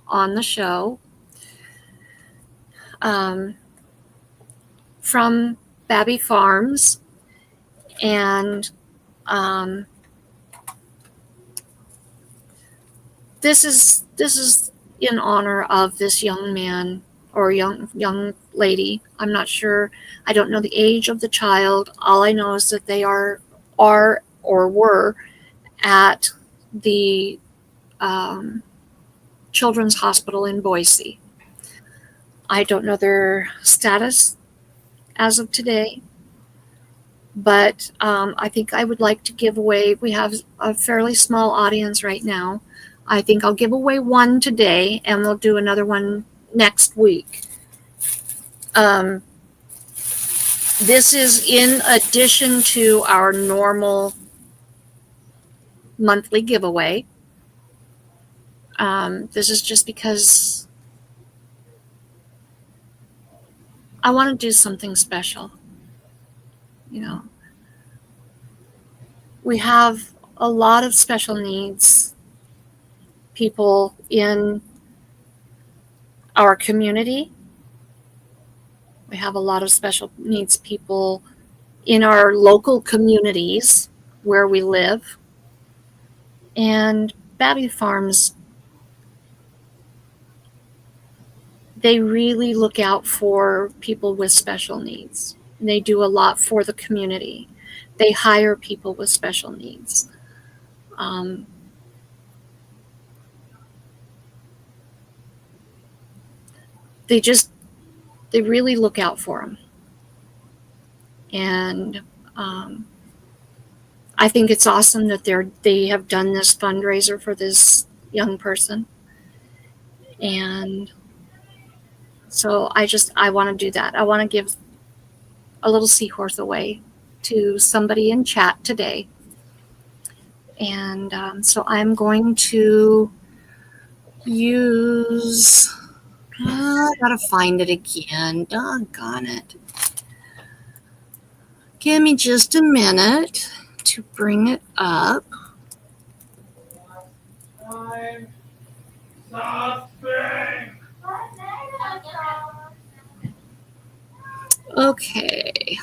on the show from Babby Farms. And this is in honor of this young man or young lady. I'm not sure. I don't know the age of the child. All I know is that they are or were at the Children's Hospital in Boise. I don't know their status as of today, but I think I would like to give away, we have a fairly small audience right now. I think I'll give away one today, and we'll do another one next week. This is in addition to our normal monthly giveaway. This is just because I want to do something special. You know, we have a lot of special needs people in our community. We have a lot of special needs people in our local communities where we live. And Babby Farms, they really look out for people with special needs. They do a lot for the community. They hire people with special needs. They really look out for them. And I think it's awesome that they have done this fundraiser for this young person. And so I want to do that. I want to give a little seahorse away to somebody in chat today. And so I'm going to use, I gotta find it again. Doggone it. Give me just a minute to bring it up. Okay.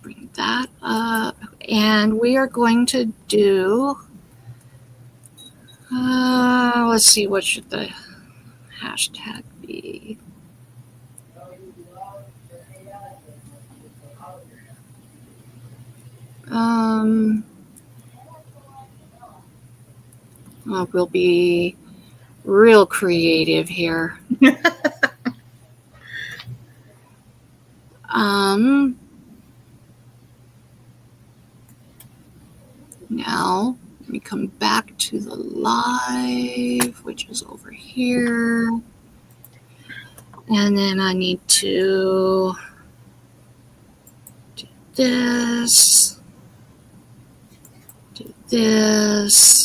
Bring that up. And we are going to do, let's see, what should the hashtag be? We'll be real creative here. Now, let me come back to the live, which is over here. And then I need to do this, do this.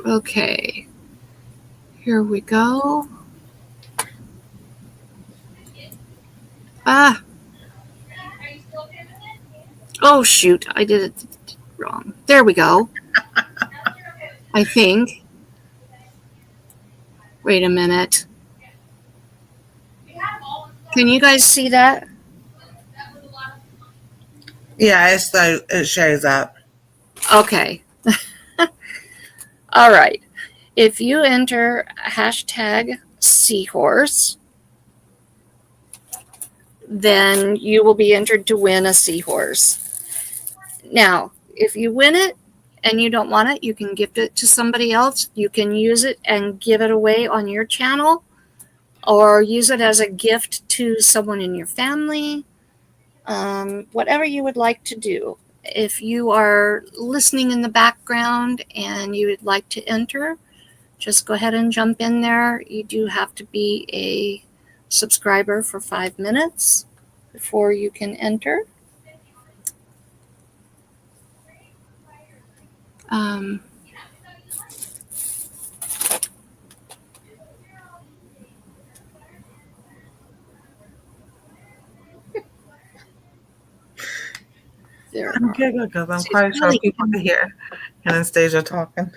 Okay, here we go. Ah. Oh, shoot, I did it wrong. There we go. I think. Wait a minute. Can you guys see that? Yeah, it shows up. Okay. All right. If you enter hashtag seahorse, then you will be entered to win a seahorse. Now, if you win it and you don't want it, you can gift it to somebody else. You can use it and give it away on your channel, or use it as a gift to someone in your family. Whatever you would like to do. If you are listening in the background and you would like to enter, just go ahead and jump in there. You do have to be a subscriber for 5 minutes before you can enter. There I'm good because I'm quite sure people can hear Anastasia talking.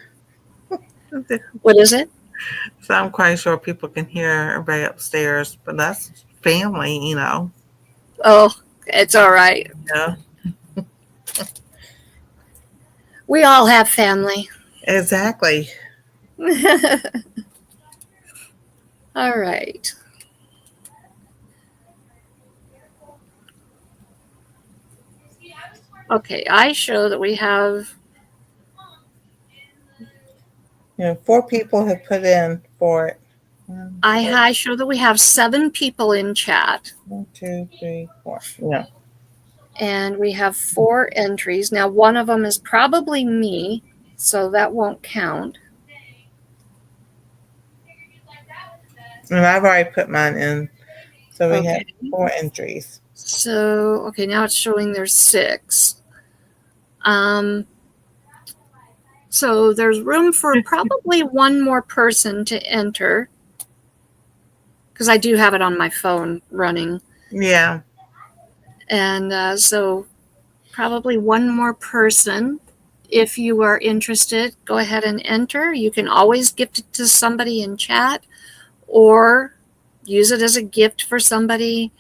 What is it? So I'm quite sure people can hear everybody upstairs, but that's family, you know. Oh, it's all right. Yeah. We all have family. Exactly. All right. Okay, I show that we have... Yeah, 4 people have put in for it. I show that we have 7 people in chat. 1, 2, 3, 4. Yeah. And we have 4 entries. Now, one of them is probably me, so that won't count. And I've already put mine in. So we have 4 entries. So, okay, now it's showing there's 6. So there's room for probably one more person to enter, because I do have it on my phone running. Yeah. And so probably one more person. If you are interested, go ahead and enter. You can always gift it to somebody in chat, or use it as a gift for somebody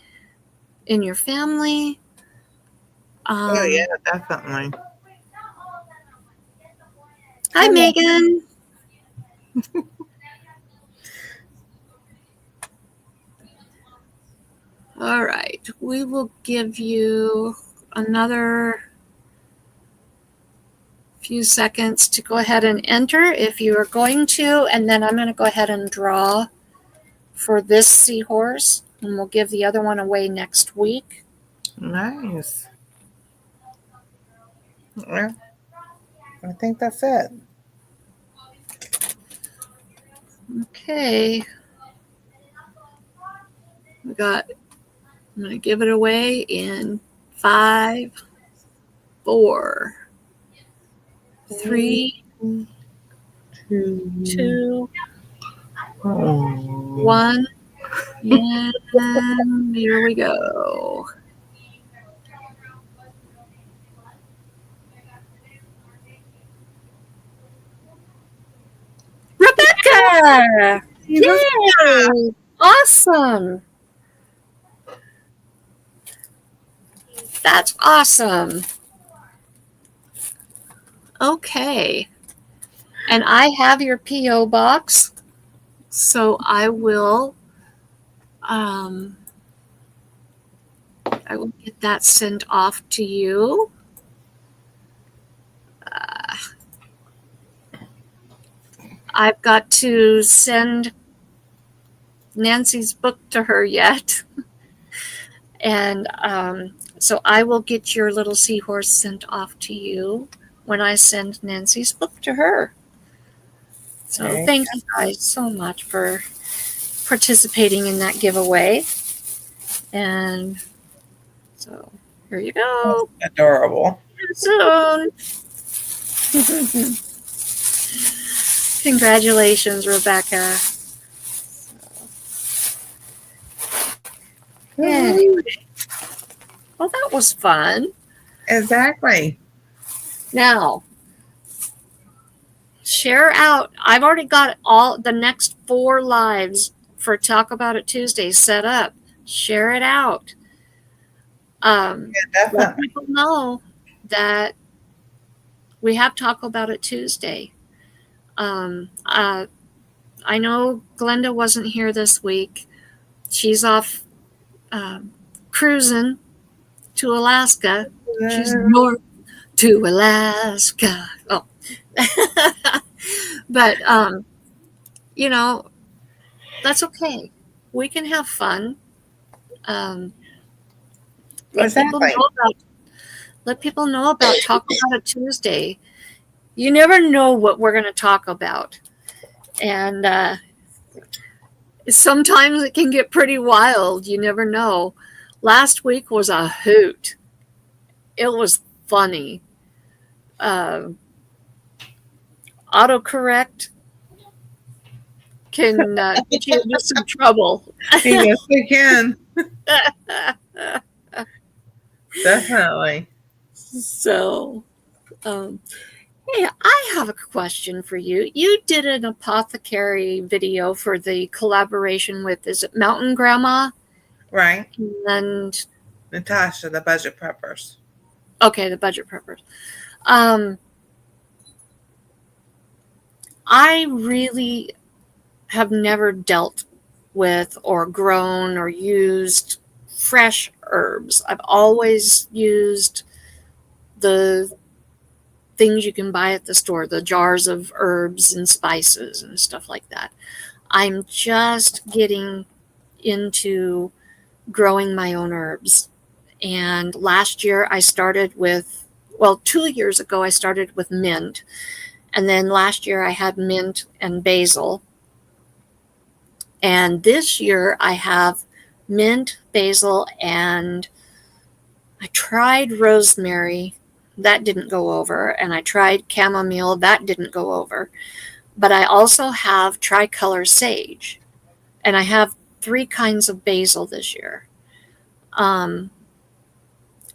in your family. Oh, yeah, definitely. Hi, Megan. All right, we will give you another few seconds to go ahead and enter if you are going to, and then I'm going to go ahead and draw for this seahorse, and we'll give the other one away next week. Nice. Well, I think that's it. Okay. I'm going to give it away in 5, 4, 3, 2, 1, and here we go. Rebecca! Yay! Awesome. That's awesome. Okay. And I have your P.O. box, so um, I will get that sent off to you. I've got to send Nancy's book to her yet. And so I will get your little seahorse sent off to you when I send Nancy's book to her. So Okay. thank you guys so much for participating in that giveaway. And so here you go. That's adorable. Soon. Congratulations, Rebecca. Anyway, well, that was fun. Exactly. Now, share out. I've already got all the next 4 lives for Talk About It Tuesday set up. Share it out. Yeah, Let definitely. people know that we have Talk About It Tuesday. I know Glenda wasn't here this week. She's off cruising to Alaska. She's north to Alaska. Oh. But, you know, that's okay. We can have fun. Let Exactly. people know about Talk About It Tuesday. You never know what we're going to talk about. And sometimes it can get pretty wild. You never know. Last week was a hoot. It was funny. Autocorrect can get you into some trouble. Yes, we can. Definitely. So, hey, I have a question for you. You did an apothecary video for the collaboration with, is it Mountain Grandma? Right. And Natasha, the budget preppers. okay, the budget preppers. I really have never dealt with or grown or used fresh herbs. I've always used the things you can buy at the store, the jars of herbs and spices and stuff like that. I'm just getting into growing my own herbs. And last year I started with, well, 2 years ago I started with mint. And then last year I had mint and basil. And this year I have mint, basil, and I tried rosemary. That didn't go over. And I tried chamomile. That didn't go over. But I also have tricolor sage. And I have 3 kinds of basil this year.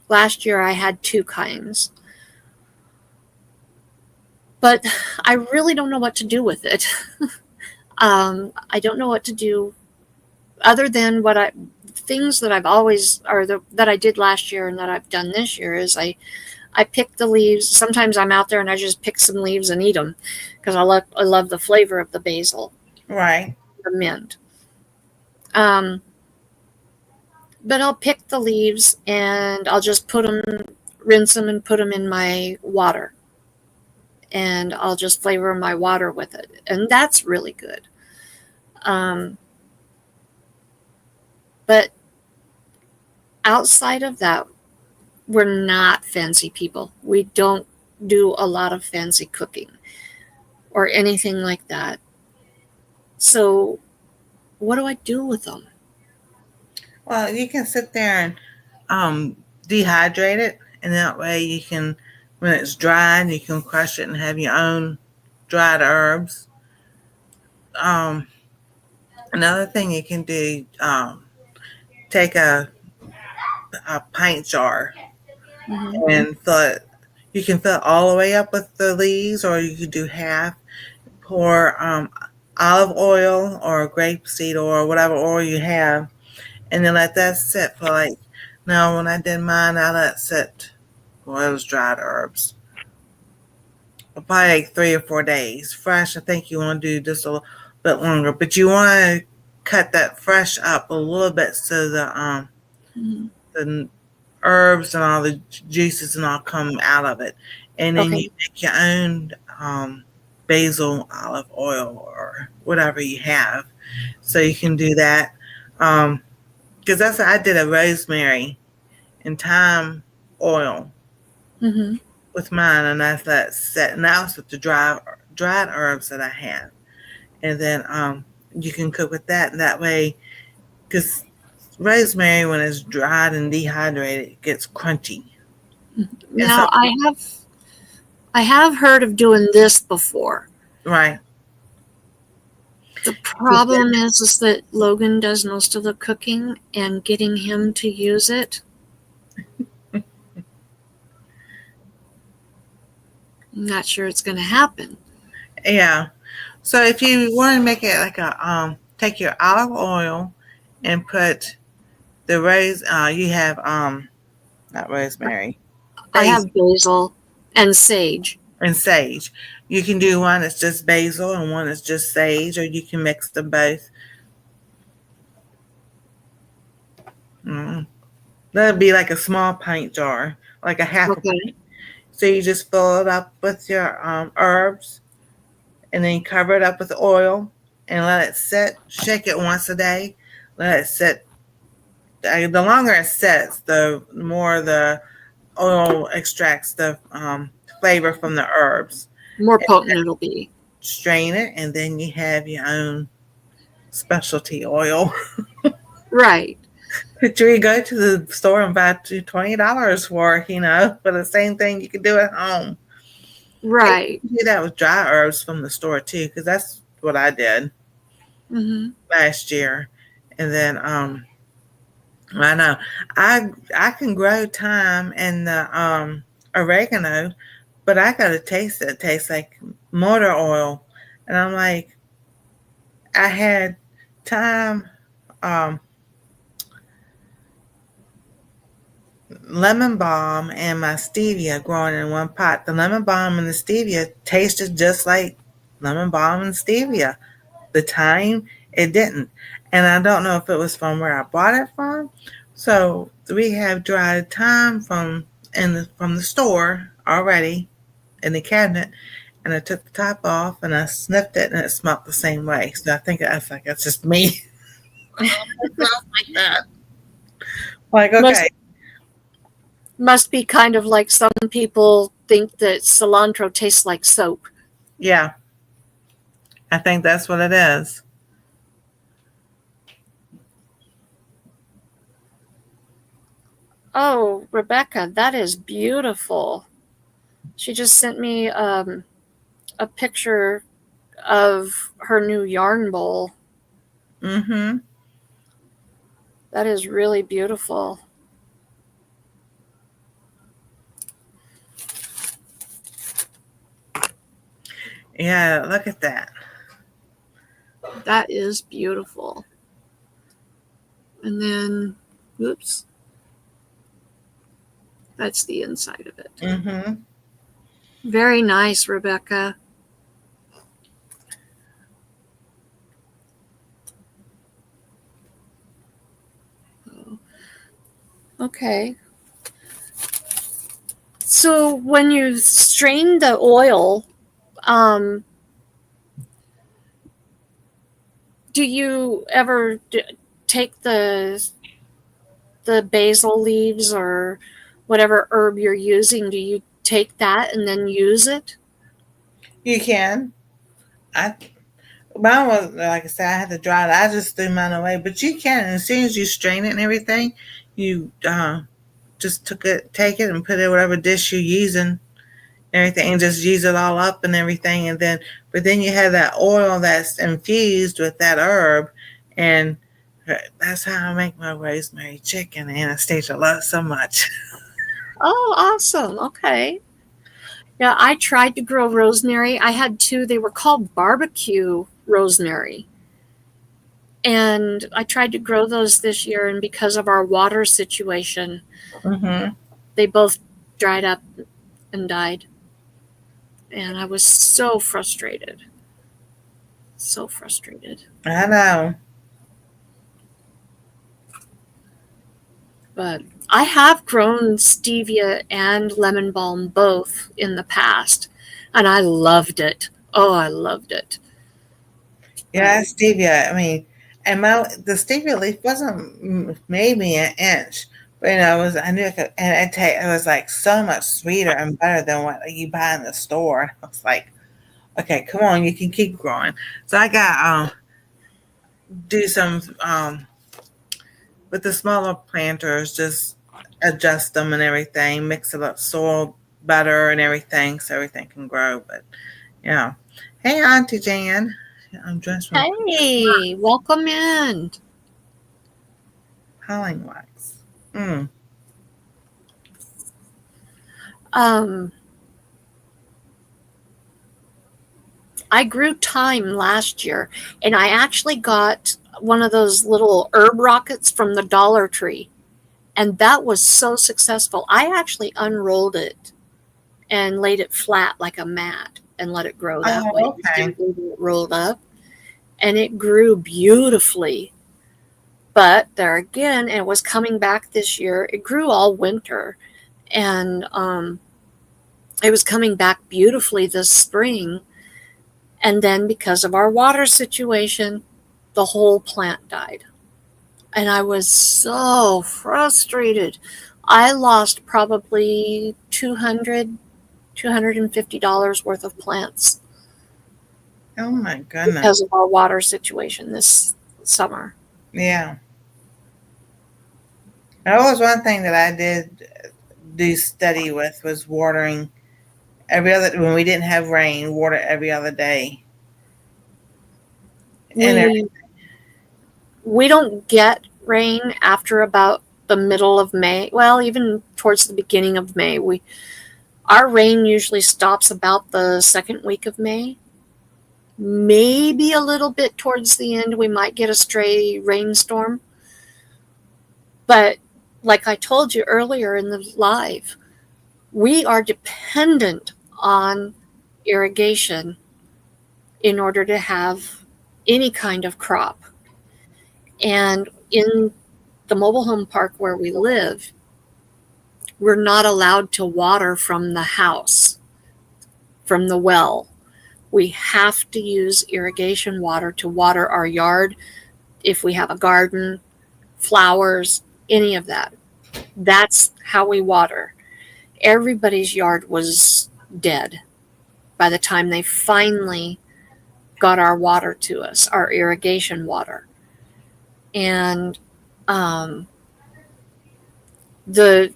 Last year I had 2 kinds. But I really don't know what to do with it. I don't know what to do other than things that I've always, that I did last year and that I've done this year is I pick the leaves. Sometimes I'm out there and I just pick some leaves and eat them because I love the flavor of the basil. Right. The mint. But I'll pick the leaves and I'll just rinse them and put them in my water. And I'll just flavor my water with it. And that's really good. But outside of that, we're not fancy people. We don't do a lot of fancy cooking or anything like that. So what do I do with them? Well, you can sit there and dehydrate it, and that way you can, when it's dried, you can crush it and have your own dried herbs. Another thing you can do, take a pint jar and fill it. You can fill it all the way up with the leaves, or you could do half. Pour olive oil or grapeseed oil or whatever oil you have, and then let that sit for like. Now, when I did mine, I let it sit. Well, it was dried herbs. Probably like 3 or 4 days. Fresh, I think you want to do just a little bit longer, but you want to cut that fresh up a little bit so Mhm. the herbs and all the juices and all come out of it, and then you Okay. make your own basil olive oil or whatever you have. So you can do that. Because that's I did a rosemary and thyme oil Hmm. with mine, and that's that set. And that was with the dried herbs that I had, and then you can cook with that, and that way, because rosemary when it's dried and dehydrated, it gets crunchy. And so, Now I have heard of doing this before. right, The problem is that Logan does most of the cooking, and getting him to use it, I'm not sure it's going to happen. yeah. So if you want to make it like a take your olive oil and put the you have not rosemary, I basil have basil and sage. and sage. You can do one that's just basil and one that's just sage, or you can mix them both. Mm. That'd be like a small pint jar, like a half a Okay. pint. So you just fill it up with your herbs, and then cover it up with oil and let it sit. Shake it once a day. Let it sit. The longer it sits, the more the oil extracts the flavor from the herbs. More potent it'll be. Strain it, and then you have your own specialty oil. Right. But you go to the store and buy $20 for, but the same thing you can do at home. And you Right. can do that with dry herbs from the store too, because that's what I did Hmm. last year. And then I know I can grow thyme and the oregano, but I gotta taste it. It tastes like motor oil, and I'm like, I had thyme, um, lemon balm, and my stevia growing in one pot. The lemon balm and the stevia tasted just like lemon balm and stevia. The thyme, it didn't, and I don't know if it was from where I bought it from. So we have dried thyme from the store already in the cabinet, and I took the top off and I sniffed it, and it smelled the same way. So I think that's just me. It smells like that. Like, okay, Must must be kind of like some people think that cilantro tastes like soap. yeah, I think that's what it is. Oh, Rebecca, that is beautiful. She just sent me a picture of her new yarn bowl. Mm-hmm. That is really beautiful. Yeah, look at that. That is beautiful. And then, oops, that's the inside of it. Mm-hmm. Very nice, Rebecca. Okay. So when you strain the oil, um, do you ever take the basil leaves or whatever herb you're using? Do you take that and then use it? You can. I Mine was like I said, I had to dry it. I just threw mine away. But you can, as soon as you strain it and everything, you just take it and put it whatever dish you're using, everything, and just use it all up and everything. But then you have that oil that's infused with that herb, and that's how I make my rosemary chicken. Anastasia loves so much. Oh, awesome. Okay. Yeah, I tried to grow rosemary. I had two. They were called barbecue. rosemary. And I tried to grow those this year, and because of our water situation, Mm-hmm. they both dried up and died. And I was so frustrated. So frustrated. I know. But I have grown stevia and lemon balm both in the past, and I loved it. Oh, I loved it. Yeah, stevia. I mean, and the stevia leaf wasn't maybe an inch, but it was. I knew it could, and it was like so much sweeter and better than what you buy in the store. I was like, okay, come on, you can keep growing. So I got do some with the smaller planters, just adjust them and everything, mix it up soil better and everything, so everything can grow. But yeah, hey Auntie Jan, I'm dressed from Hey, welcome in. piling wax. Mm. Um, I grew thyme last year, and I actually got one of those little herb rockets from the Dollar Tree, and that was so successful. I actually unrolled it and laid it flat like a mat and let it grow that way Oh, instead okay. of leaving it rolled up, and it grew beautifully. But there again, it was coming back this year. It grew all winter, and it was coming back beautifully this spring. And then because of our water situation, the whole plant died. And I was so frustrated. I lost probably $250 worth of plants Oh my goodness. because of our water situation this summer. Yeah. That was one thing that I did do study with was watering every other when we didn't have rain, water every other day. And We we don't get rain after about the middle of May. Well, even towards the beginning of May. Our rain usually stops about the second week of May. Maybe a little bit towards the end, we might get a stray rainstorm. But like I told you earlier in the live, we are dependent on irrigation in order to have any kind of crop. And in the mobile home park where we live, we're not allowed to water from the house, from the well. We have to use irrigation water to water our yard if we have a garden, flowers, any of that. That's how we water. Everybody's yard was dead by the time they finally got our water to us, our irrigation water. And um, the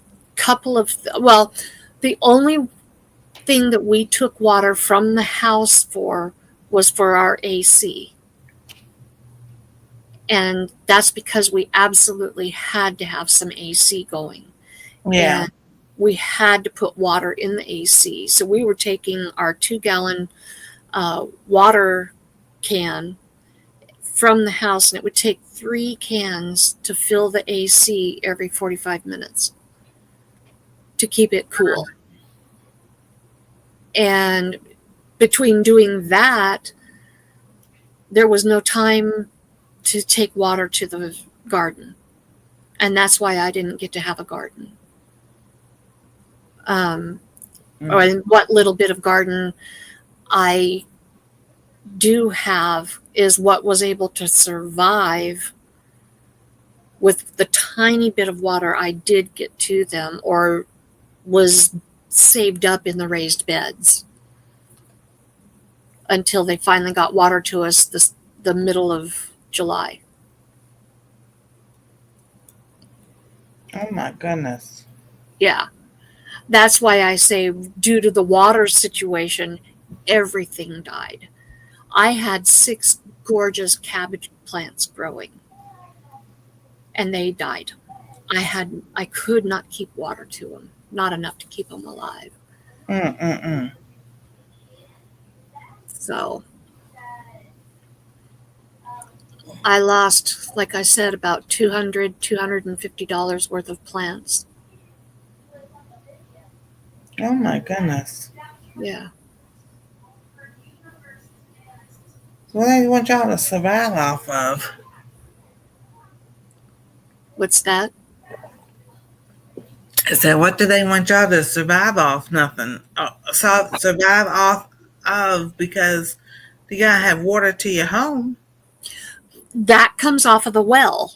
the only thing that we took water from the house for was for our AC. And that's because we absolutely had to have some AC going. yeah. And we had to put water in the AC. So we were taking our 2-gallon water can from the house, and it would take 3 cans to fill the AC every 45 minutes to keep it cool. And between doing that, there was no time to take water to the garden. And that's why I didn't get to have a garden. Or what little bit of garden I do have is what was able to survive with the tiny bit of water I did get to them or was saved up in the raised beds until they finally got water to us the middle of July. Oh my goodness. Yeah. That's why I say, due to the water situation, everything died. I had 6 gorgeous cabbage plants growing, and they died. I could not keep water to them, not enough to keep them alive. Mm-mm-mm. So I lost, like I said, about $250 worth of plants. Oh my goodness. Yeah. What do they want y'all to survive off of? What's that? I said, what do they want y'all to survive off? Nothing. Survive off of because you gotta have water to your home. That comes off of the well.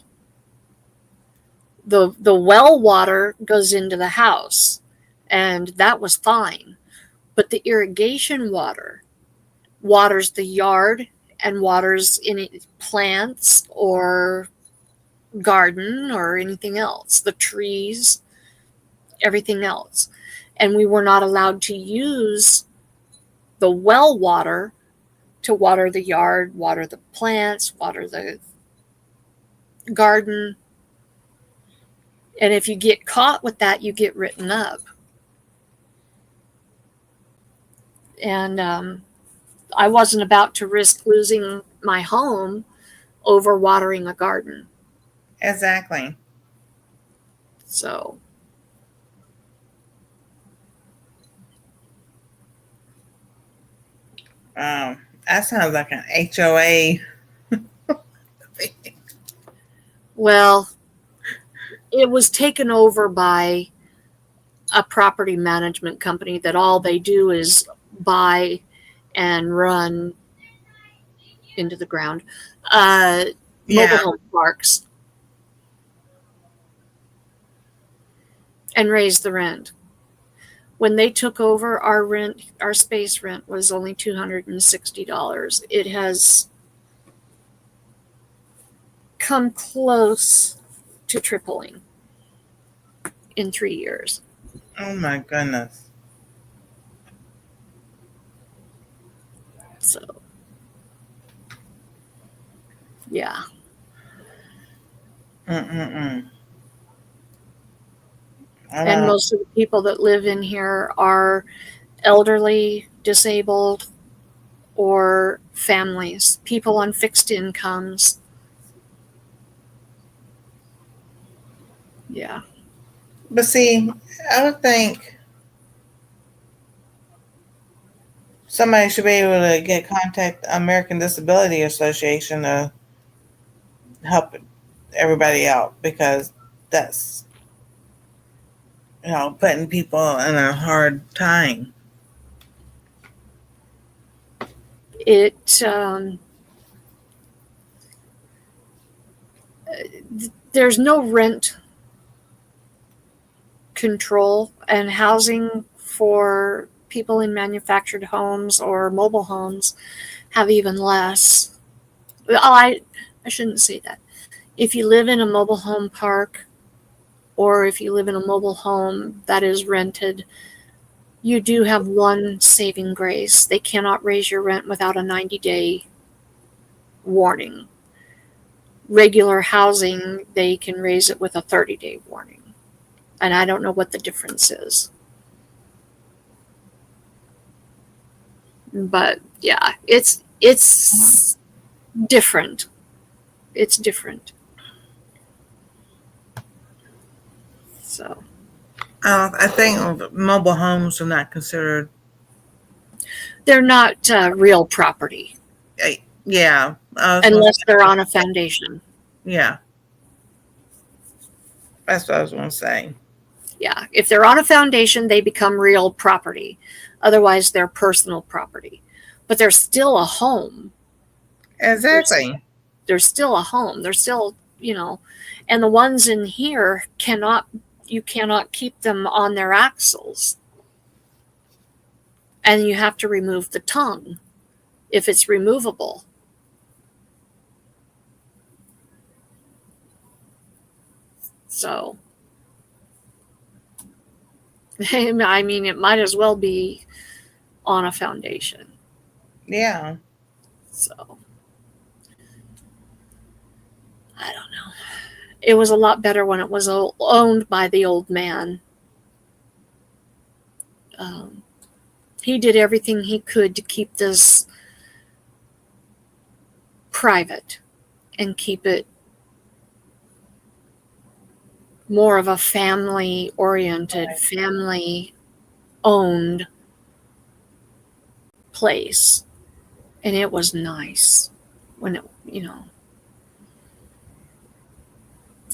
The well water goes into the house, and that was fine. But the irrigation water waters the yard and waters any plants or garden or anything else, the trees, everything else. And we were not allowed to use the well water to water the yard, water the plants, water the garden. And if you get caught with that, you get written up. And I wasn't about to risk losing my home over watering a garden. Exactly. So, That sounds like an HOA. well, it was taken over by a property management company that all they do is buy and run into the ground mobile Yeah. home parks and raise the rent. When they took over, our space rent was only $260. It has come close to tripling in 3 years. Oh my goodness. So, yeah. Mm-mm-mm. And most of the people that live in here are elderly, disabled, or families, people on fixed incomes. Yeah. But see, I would think somebody should be able to get contact American Disability Association to help everybody out because that's putting people in a hard time. It there's no rent control, and housing for people in manufactured homes or mobile homes have even less. I shouldn't say that. If you live in a mobile home park or if you live in a mobile home that is rented, you do have one saving grace. They cannot raise your rent without a 90-day warning. Regular housing, they can raise it with a 30-day warning. And I don't know what the difference is. But yeah, it's different. It's different. So I think mobile homes are not considered. they're not real property Yeah. unless they're on a foundation. Yeah. That's what I was going to say. Yeah, if they're on a foundation, they become real property. Otherwise, they're personal property. But they're still a home. Exactly. They're still a home. They're still, and the ones in here you cannot keep them on their axles. And you have to remove the tongue if it's removable. So, I mean, it might as well be on a foundation. Yeah. So, I don't know. It was a lot better when it was owned by the old man. He did everything he could to keep this private and keep it more of a family oriented, family owned place. And it was nice when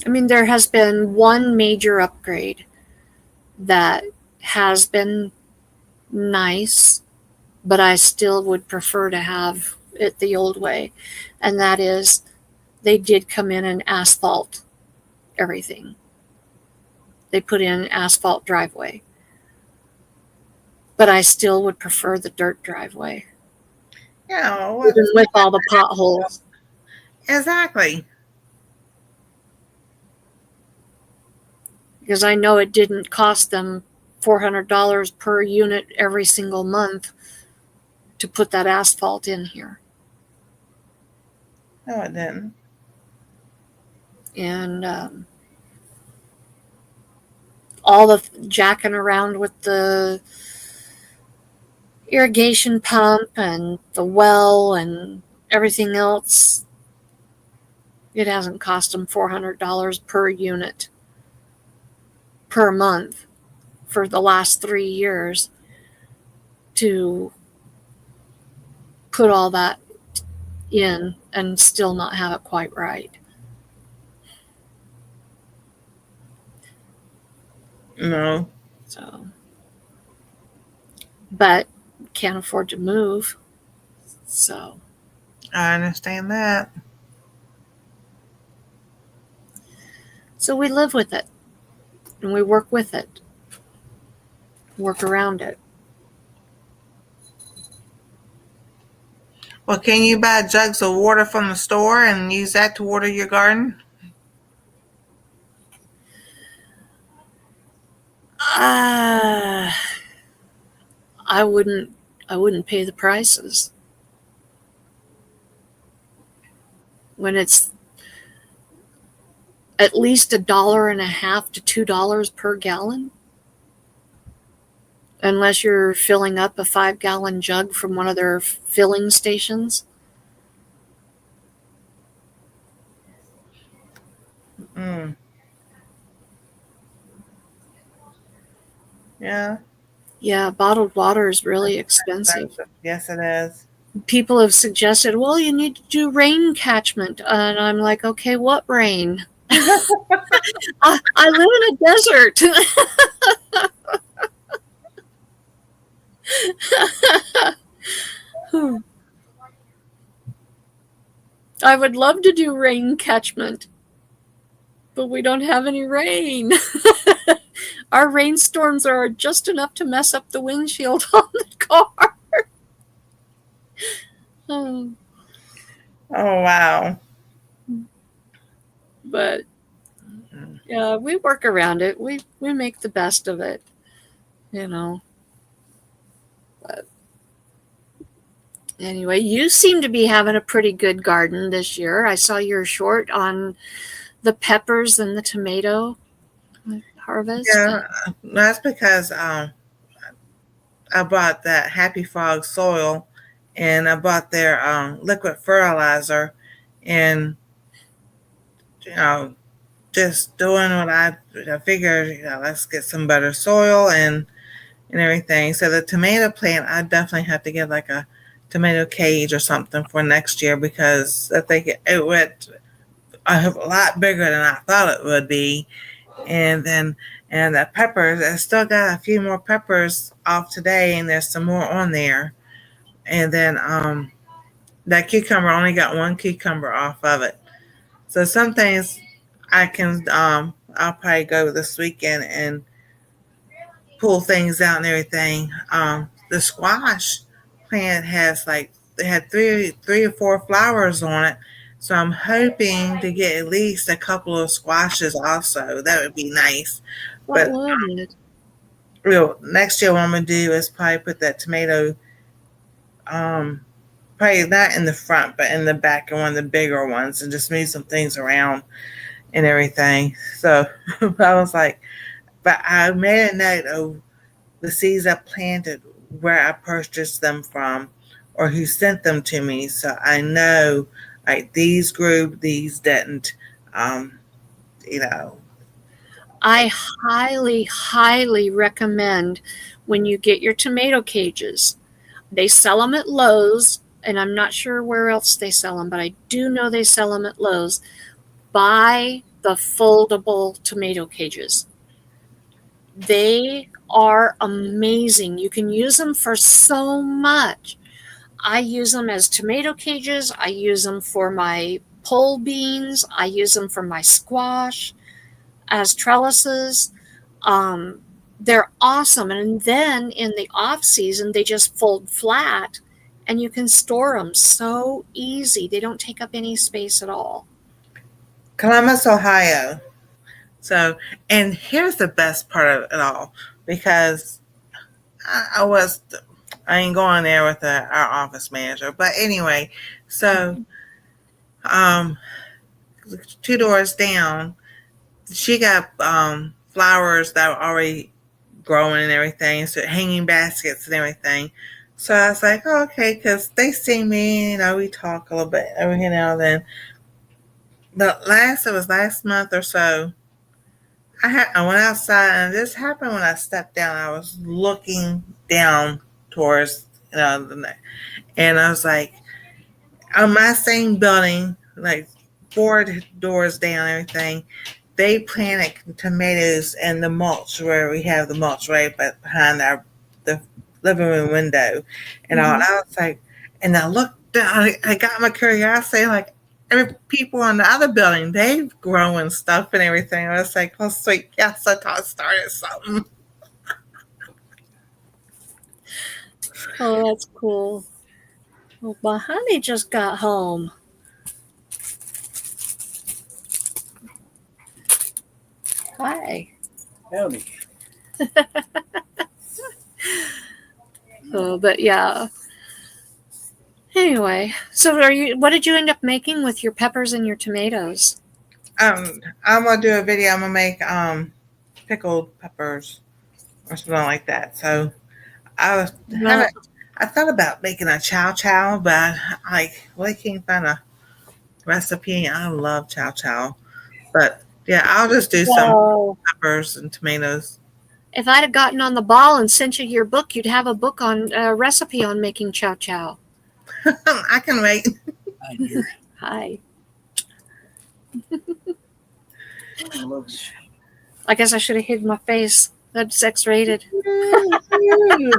I mean, there has been one major upgrade that has been nice, but I still would prefer to have it the old way. And that is, they did come in and asphalt everything. They put in asphalt driveway. But I still would prefer the dirt driveway. Yeah, even with all the potholes. Exactly. Because I know it didn't cost them $400 per unit every single month to put that asphalt in here. No, it didn't. And all the jacking around with the irrigation pump and the well and everything else, it hasn't cost them $400 per unit per month for the last 3 years to put all that in and still not have it quite right. No. So, but can't afford to move. So, I understand that. so we live with it and we work with it, work around it. Well, can you buy jugs of water from the store and use that to water your garden? I wouldn't pay the prices when it's at least $1.50 to $2 per gallon. Unless you're filling up a 5-gallon jug from one of their filling stations. Mm. Yeah. Yeah, bottled water is really expensive. Yes, it is. People have suggested, well, you need to do rain catchment. And I'm like, okay, what rain? I live in a desert. I would love to do rain catchment, but we don't have any rain. Our rainstorms are just enough to mess up the windshield on the car. Oh, wow. But yeah, we work around it. We make the best of it, But anyway, you seem to be having a pretty good garden this year. I saw your short on the peppers and the tomato harvest. Yeah, that's because I bought that Happy Frog soil, and I bought their liquid fertilizer, and just doing what I figured. Let's get some better soil and everything. So the tomato plant, I definitely have to get like a tomato cage or something for next year, because I think it went a lot bigger than I thought it would be. And the peppers, I still got a few more peppers off today, and there's some more on there. And then that cucumber, only got one cucumber off of it. So some things I can I'll probably go this weekend and pull things out and everything. The squash plant has they had three or four flowers on it. So I'm hoping to get at least a couple of squashes also. That would be nice. What But would? next year what I'm gonna do is probably put that tomato, probably not in the front, but in the back and one of the bigger ones, and just move some things around and everything. So I was like, but I made a note of the seeds I planted, where I purchased them from, or who sent them to me, so I know Like these grew, these didn't. Um, you know, I highly, highly recommend when you get your tomato cages. They sell them at Lowe's, and I'm not sure where else they sell them, but I do know they sell them at Lowe's. Buy the foldable tomato cages. They are amazing. You can use them for so much. I use them as tomato cages. I use them for my pole beans. I use them for my squash as trellises. Um, they're awesome. And then in the off season, they just fold flat and you can store them so easy. They don't take up any space at all. Columbus, Ohio. So, and here's the best part of it all, because I ain't going there with our office manager, but anyway, so um, 2 doors down, she got flowers that were already growing and everything, so hanging baskets and everything. So I was like, oh, okay, because they see me, we talk a little bit every now and then. But it was last month or so, I went outside, and this happened when I stepped down. I was looking down towards, and I was like, on my same building, like 4 doors down, everything, they planted tomatoes in the mulch where we have the mulch right behind the living room window, and all. And I was like, and I looked down. I got my curiosity, like every people in the other building, they've growing stuff and everything. I was like, oh sweet, yes, I thought I started something. Oh, that's cool. Well, my honey just got home. Hi. Howdy. But yeah. Anyway, so what did you end up making with your peppers and your tomatoes? I'm gonna do a video. I'm gonna make pickled peppers or something like that. So I Well, thought about making a chow chow, but I can't find a recipe. I love chow chow, but yeah, I'll just do some well, peppers and tomatoes. if I'd have gotten on the ball and sent you your book, you'd have a book on a recipe on making chow chow. I can wait. Hi, dear. Hi. I love you. I guess I should have hid my face. That's X-rated. Now,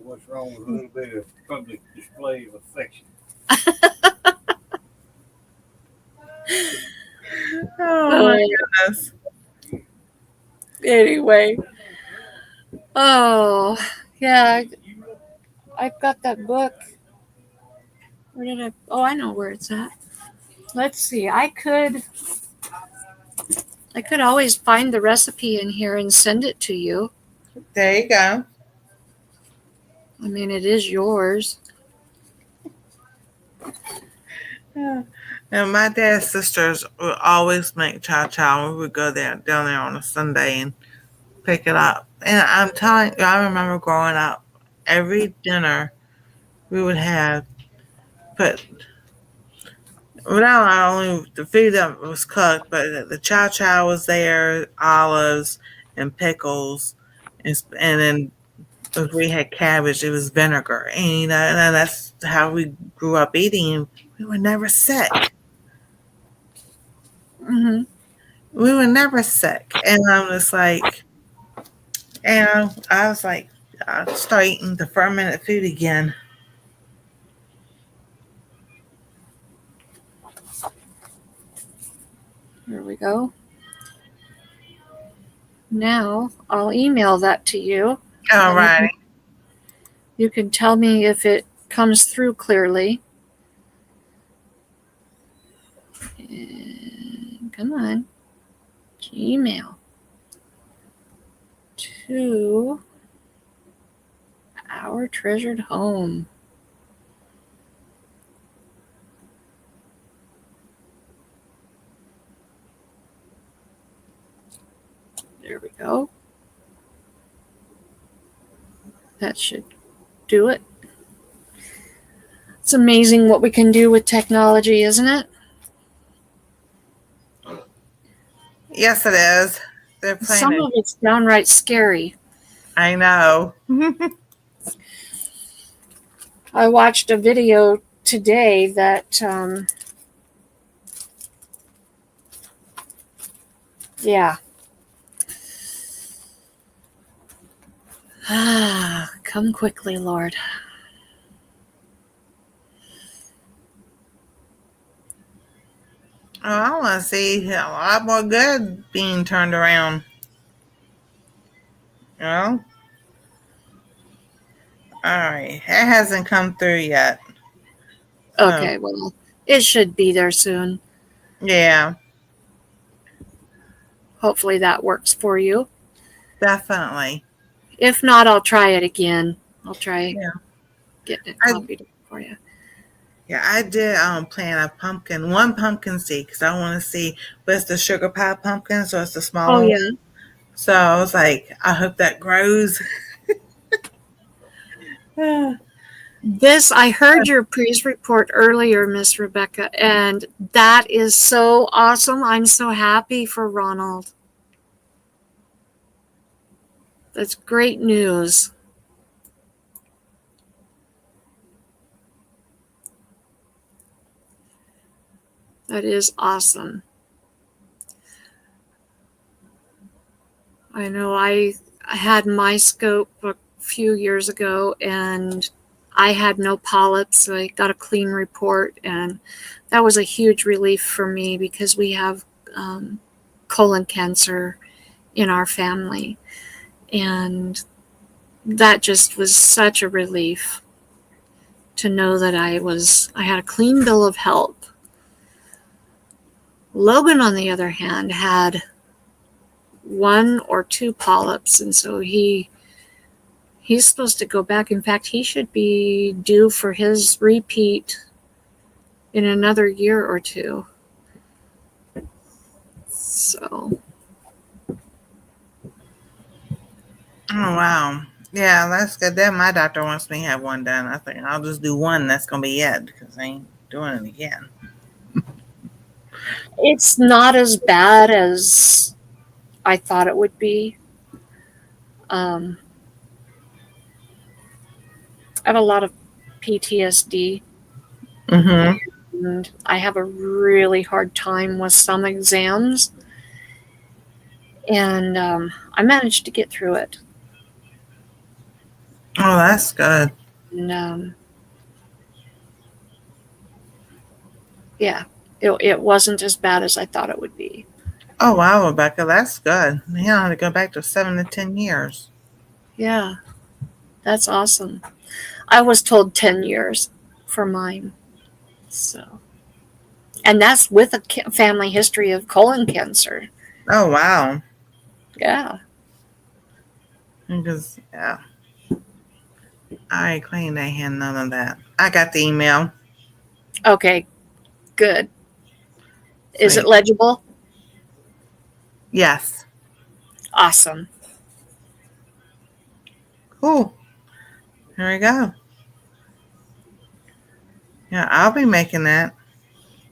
what's wrong with a little bit of public display of affection? Oh my goodness. Anyway. Oh, yeah. I've got that book. Where did I? Oh, I know where it's at. Let's see. I could always find the recipe in here and send it to you. There you go. I mean, it is yours. Yeah. And my dad's sisters would always make chow chow. We would go down there on a Sunday and pick it up. And I'm telling you, I remember growing up, every dinner we would have put, well, not only the food that was cooked, but the chow chow was there, olives and pickles, and then if we had cabbage, it was vinegar. And and that's how we grew up eating. We were never sick. Mm-hmm. We were never sick. And I'm just like, and I was like, I'll start eating the fermented food again. There we go. Now I'll email that to you. All right. You can tell me if it comes through clearly. And come on. Gmail. To our treasured home. There we go. That should do it. It's amazing what we can do with technology, isn't it? Yes, it is. They're playing Some it. of it's downright scary. I know. I watched a video today that, yeah. Come quickly, Lord. Oh, I want to see a lot more good being turned around. You know? All right. It hasn't come through yet. Okay, well, it should be there soon. Yeah, Hopefully that works for you. definitely. If not, I'll try it again. I'll try getting it I copied for you. Yeah, I did plan one pumpkin seed because I want to see what's the sugar pie pumpkin, so it's the Oh, smaller one. yeah. So I was like, I hope that grows. I heard your praise report earlier, Miss Rebecca, and that is so awesome. I'm so happy for Ronald. That's great news. That is awesome. I know I had my scope a few years ago and I had no polyps, so I got a clean report, and that was a huge relief for me because we have colon cancer in our family, and that just was such a relief to know that I had a clean bill of health. Logan, on the other hand, had 1 or 2 polyps, and so he's supposed to go back. In fact, he should be due for his repeat in another year or 2. So, Oh wow, yeah, that's good. Then my doctor wants me to have one done. I think I'll just do one. That's gonna be it because I ain't doing it again. it's not as bad as I thought it would be. I have a lot of PTSD, Mm-hmm. and I have a really hard time with some exams, and I managed to get through it. Oh, that's good. And yeah, it wasn't as bad as I thought it would be. Oh wow, Rebecca, that's good. You don't have to go back to 7 to 10 years. Yeah, that's awesome. I was told 10 years for mine. So, and that's with a family history of colon cancer. Oh wow, Yeah. because yeah, I clean that hand, none of that. I got the email. Okay, good. Is it Sweet. legible? Yes. Awesome. Cool. Here we go. Yeah, I'll be making that.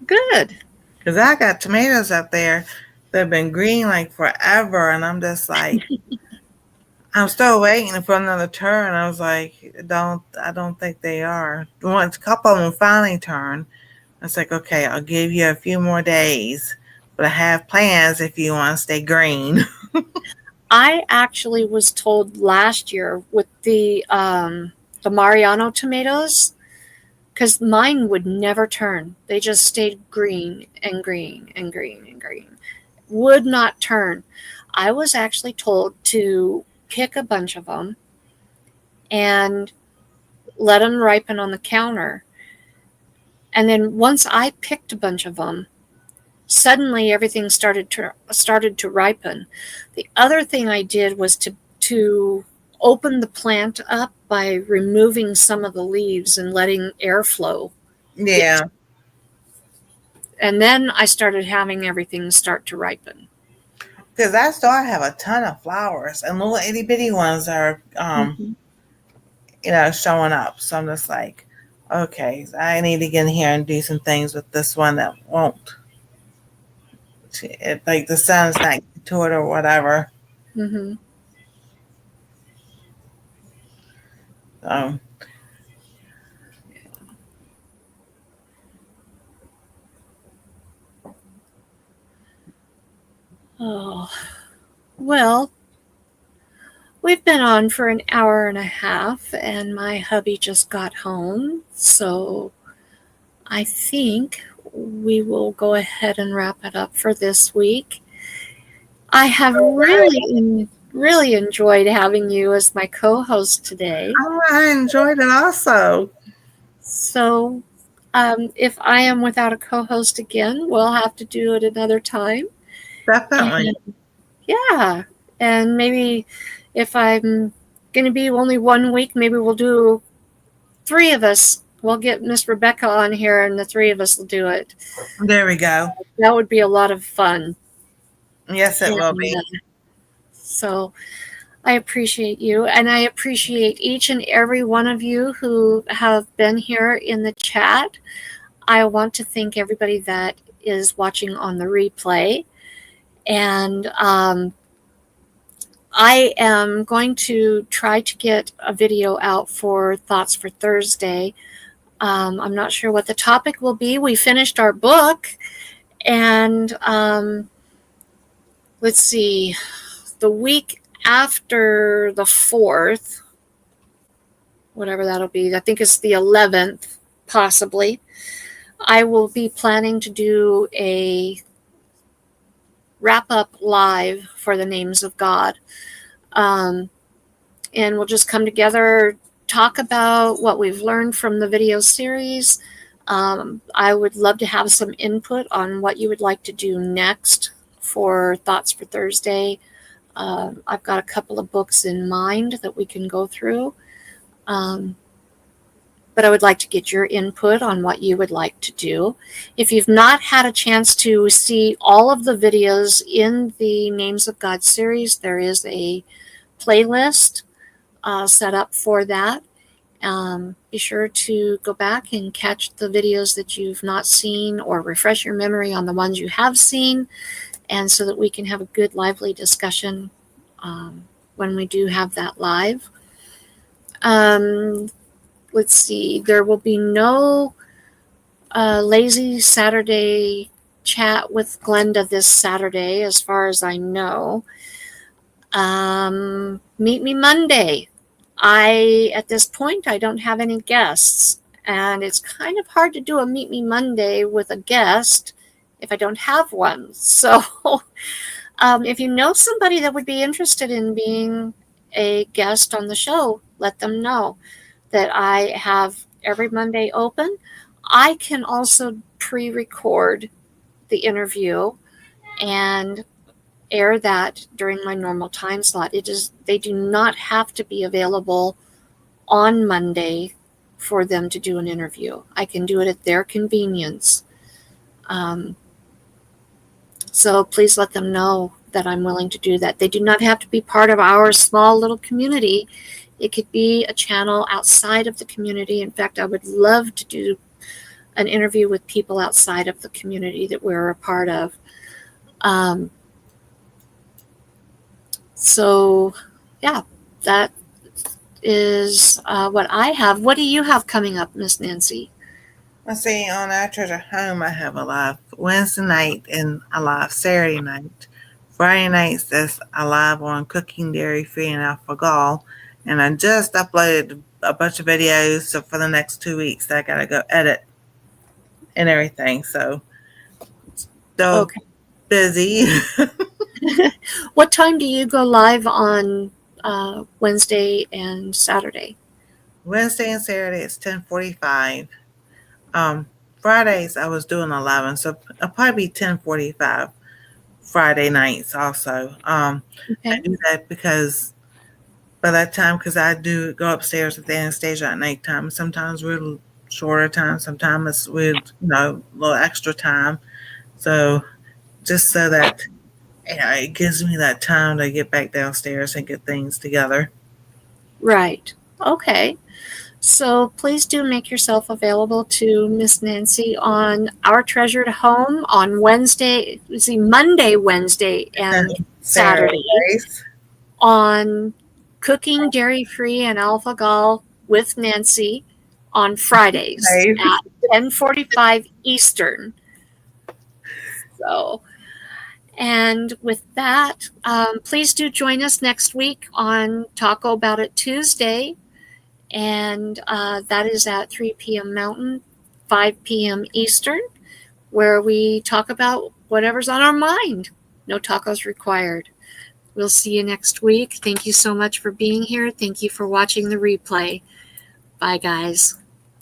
Good. Because I got tomatoes up there that have been green like forever. And I'm just like, I'm still waiting for another turn. I was like, I don't think they are. Once a couple of them finally turned, I was like, okay, I'll give you a few more days. But I have plans if you want to stay green. I actually was told last year with the Mariano tomatoes, because mine would never turn. They just stayed green and green and green and green. Would not turn. I was actually told to pick a bunch of them and let them ripen on the counter. And then once I picked a bunch of them, suddenly everything started to ripen. The other thing I did was to open the plant up by removing some of the leaves and letting airflow. Yeah. And then I started having everything start to ripen. Because I still have a ton of flowers and little itty bitty ones are, Mm-hmm. showing up. So I'm just like, Okay, so I need to get in here and do some things with this one that won't. Like the sun's not getting to it or whatever. Mm-hmm. So, Oh, well, we've been on for an hour and a half, and my hubby just got home, so I think we will go ahead and wrap it up for this week. I have really enjoyed having you as my co-host today. I enjoyed it also. So, if I am without a co-host again, we'll have to do it another time. Definitely. And, yeah, and maybe if I'm going to be only 1 week, maybe we'll do 3 of us. We'll get Miss Rebecca on here, and the 3 of us will do it. There we go. That would be a lot of fun. Yes, it will be. So I appreciate you, and I appreciate each and every one of you who have been here in the chat. I want to thank everybody that is watching on the replay. And I am going to try to get a video out for Thoughts for Thursday. I'm not sure what the topic will be. We finished our book, and let's see, the week after the 4th, whatever that'll be, I think it's the 11th, possibly, I will be planning to do a wrap-up live for the Names of God. And we'll just come together, talk about what we've learned from the video series. I would love to have some input on what you would like to do next for Thoughts for Thursday. I've got a couple of books in mind that we can go through. But I would like to get your input on what you would like to do. If you've not had a chance to see all of the videos in the Names of God series, there is a playlist set up for that. Be sure to go back and catch the videos that you've not seen, or refresh your memory on the ones you have seen, and so that we can have a good, lively discussion when we do have that live. Let's see, there will be no lazy Saturday chat with Glenda this Saturday, as far as I know. Meet me Monday. At this point, I don't have any guests, and it's kind of hard to do a Meet Me Monday with a guest if I don't have one. So if you know somebody that would be interested in being a guest on the show, let them know that I have every Monday open. I can also pre-record the interview and air that during my normal time slot. They do not have to be available on Monday for them to do an interview. I can do it at their convenience. So please let them know that I'm willing to do that. They do not have to be part of our small little community. It could be a channel outside of the community. In fact, I would love to do an interview with people outside of the community that we're a part of. So, yeah, that is what I have. What do you have coming up, Miss Nancy? Let's see, on Our Treasure Home, I have a live Wednesday night and a live Saturday night. Friday nights, there's a live on cooking dairy free and alpha-gal. And I just uploaded a bunch of videos, so for the next 2 weeks, I got to go edit and everything. So, still busy. What time do you go live on Wednesday and Saturday? Wednesday and Saturday, it's 10:45. Fridays, I was doing 11, so it'll probably be 10:45 Friday nights also. I do that because by that time, because I do go upstairs at the Anastasia at nighttime. Sometimes we're shorter time, sometimes it's with, a little extra time. So just so that, it gives me that time to get back downstairs and get things together. Right. Okay. So please do make yourself available to Miss Nancy on Our Treasured Home on Wednesday, Monday, Wednesday, and Saturday, Saturdays. on Cooking Dairy Free and Alpha Gal with Nancy on Fridays Nice. at 10:45 Eastern. So, and with that, please do join us next week on Talko Tuesday. And that is at 3 p.m. Mountain, 5 p.m. Eastern, where we talk about whatever's on our mind. No tacos required. We'll see you next week. Thank you so much for being here. Thank you for watching the replay. Bye, guys.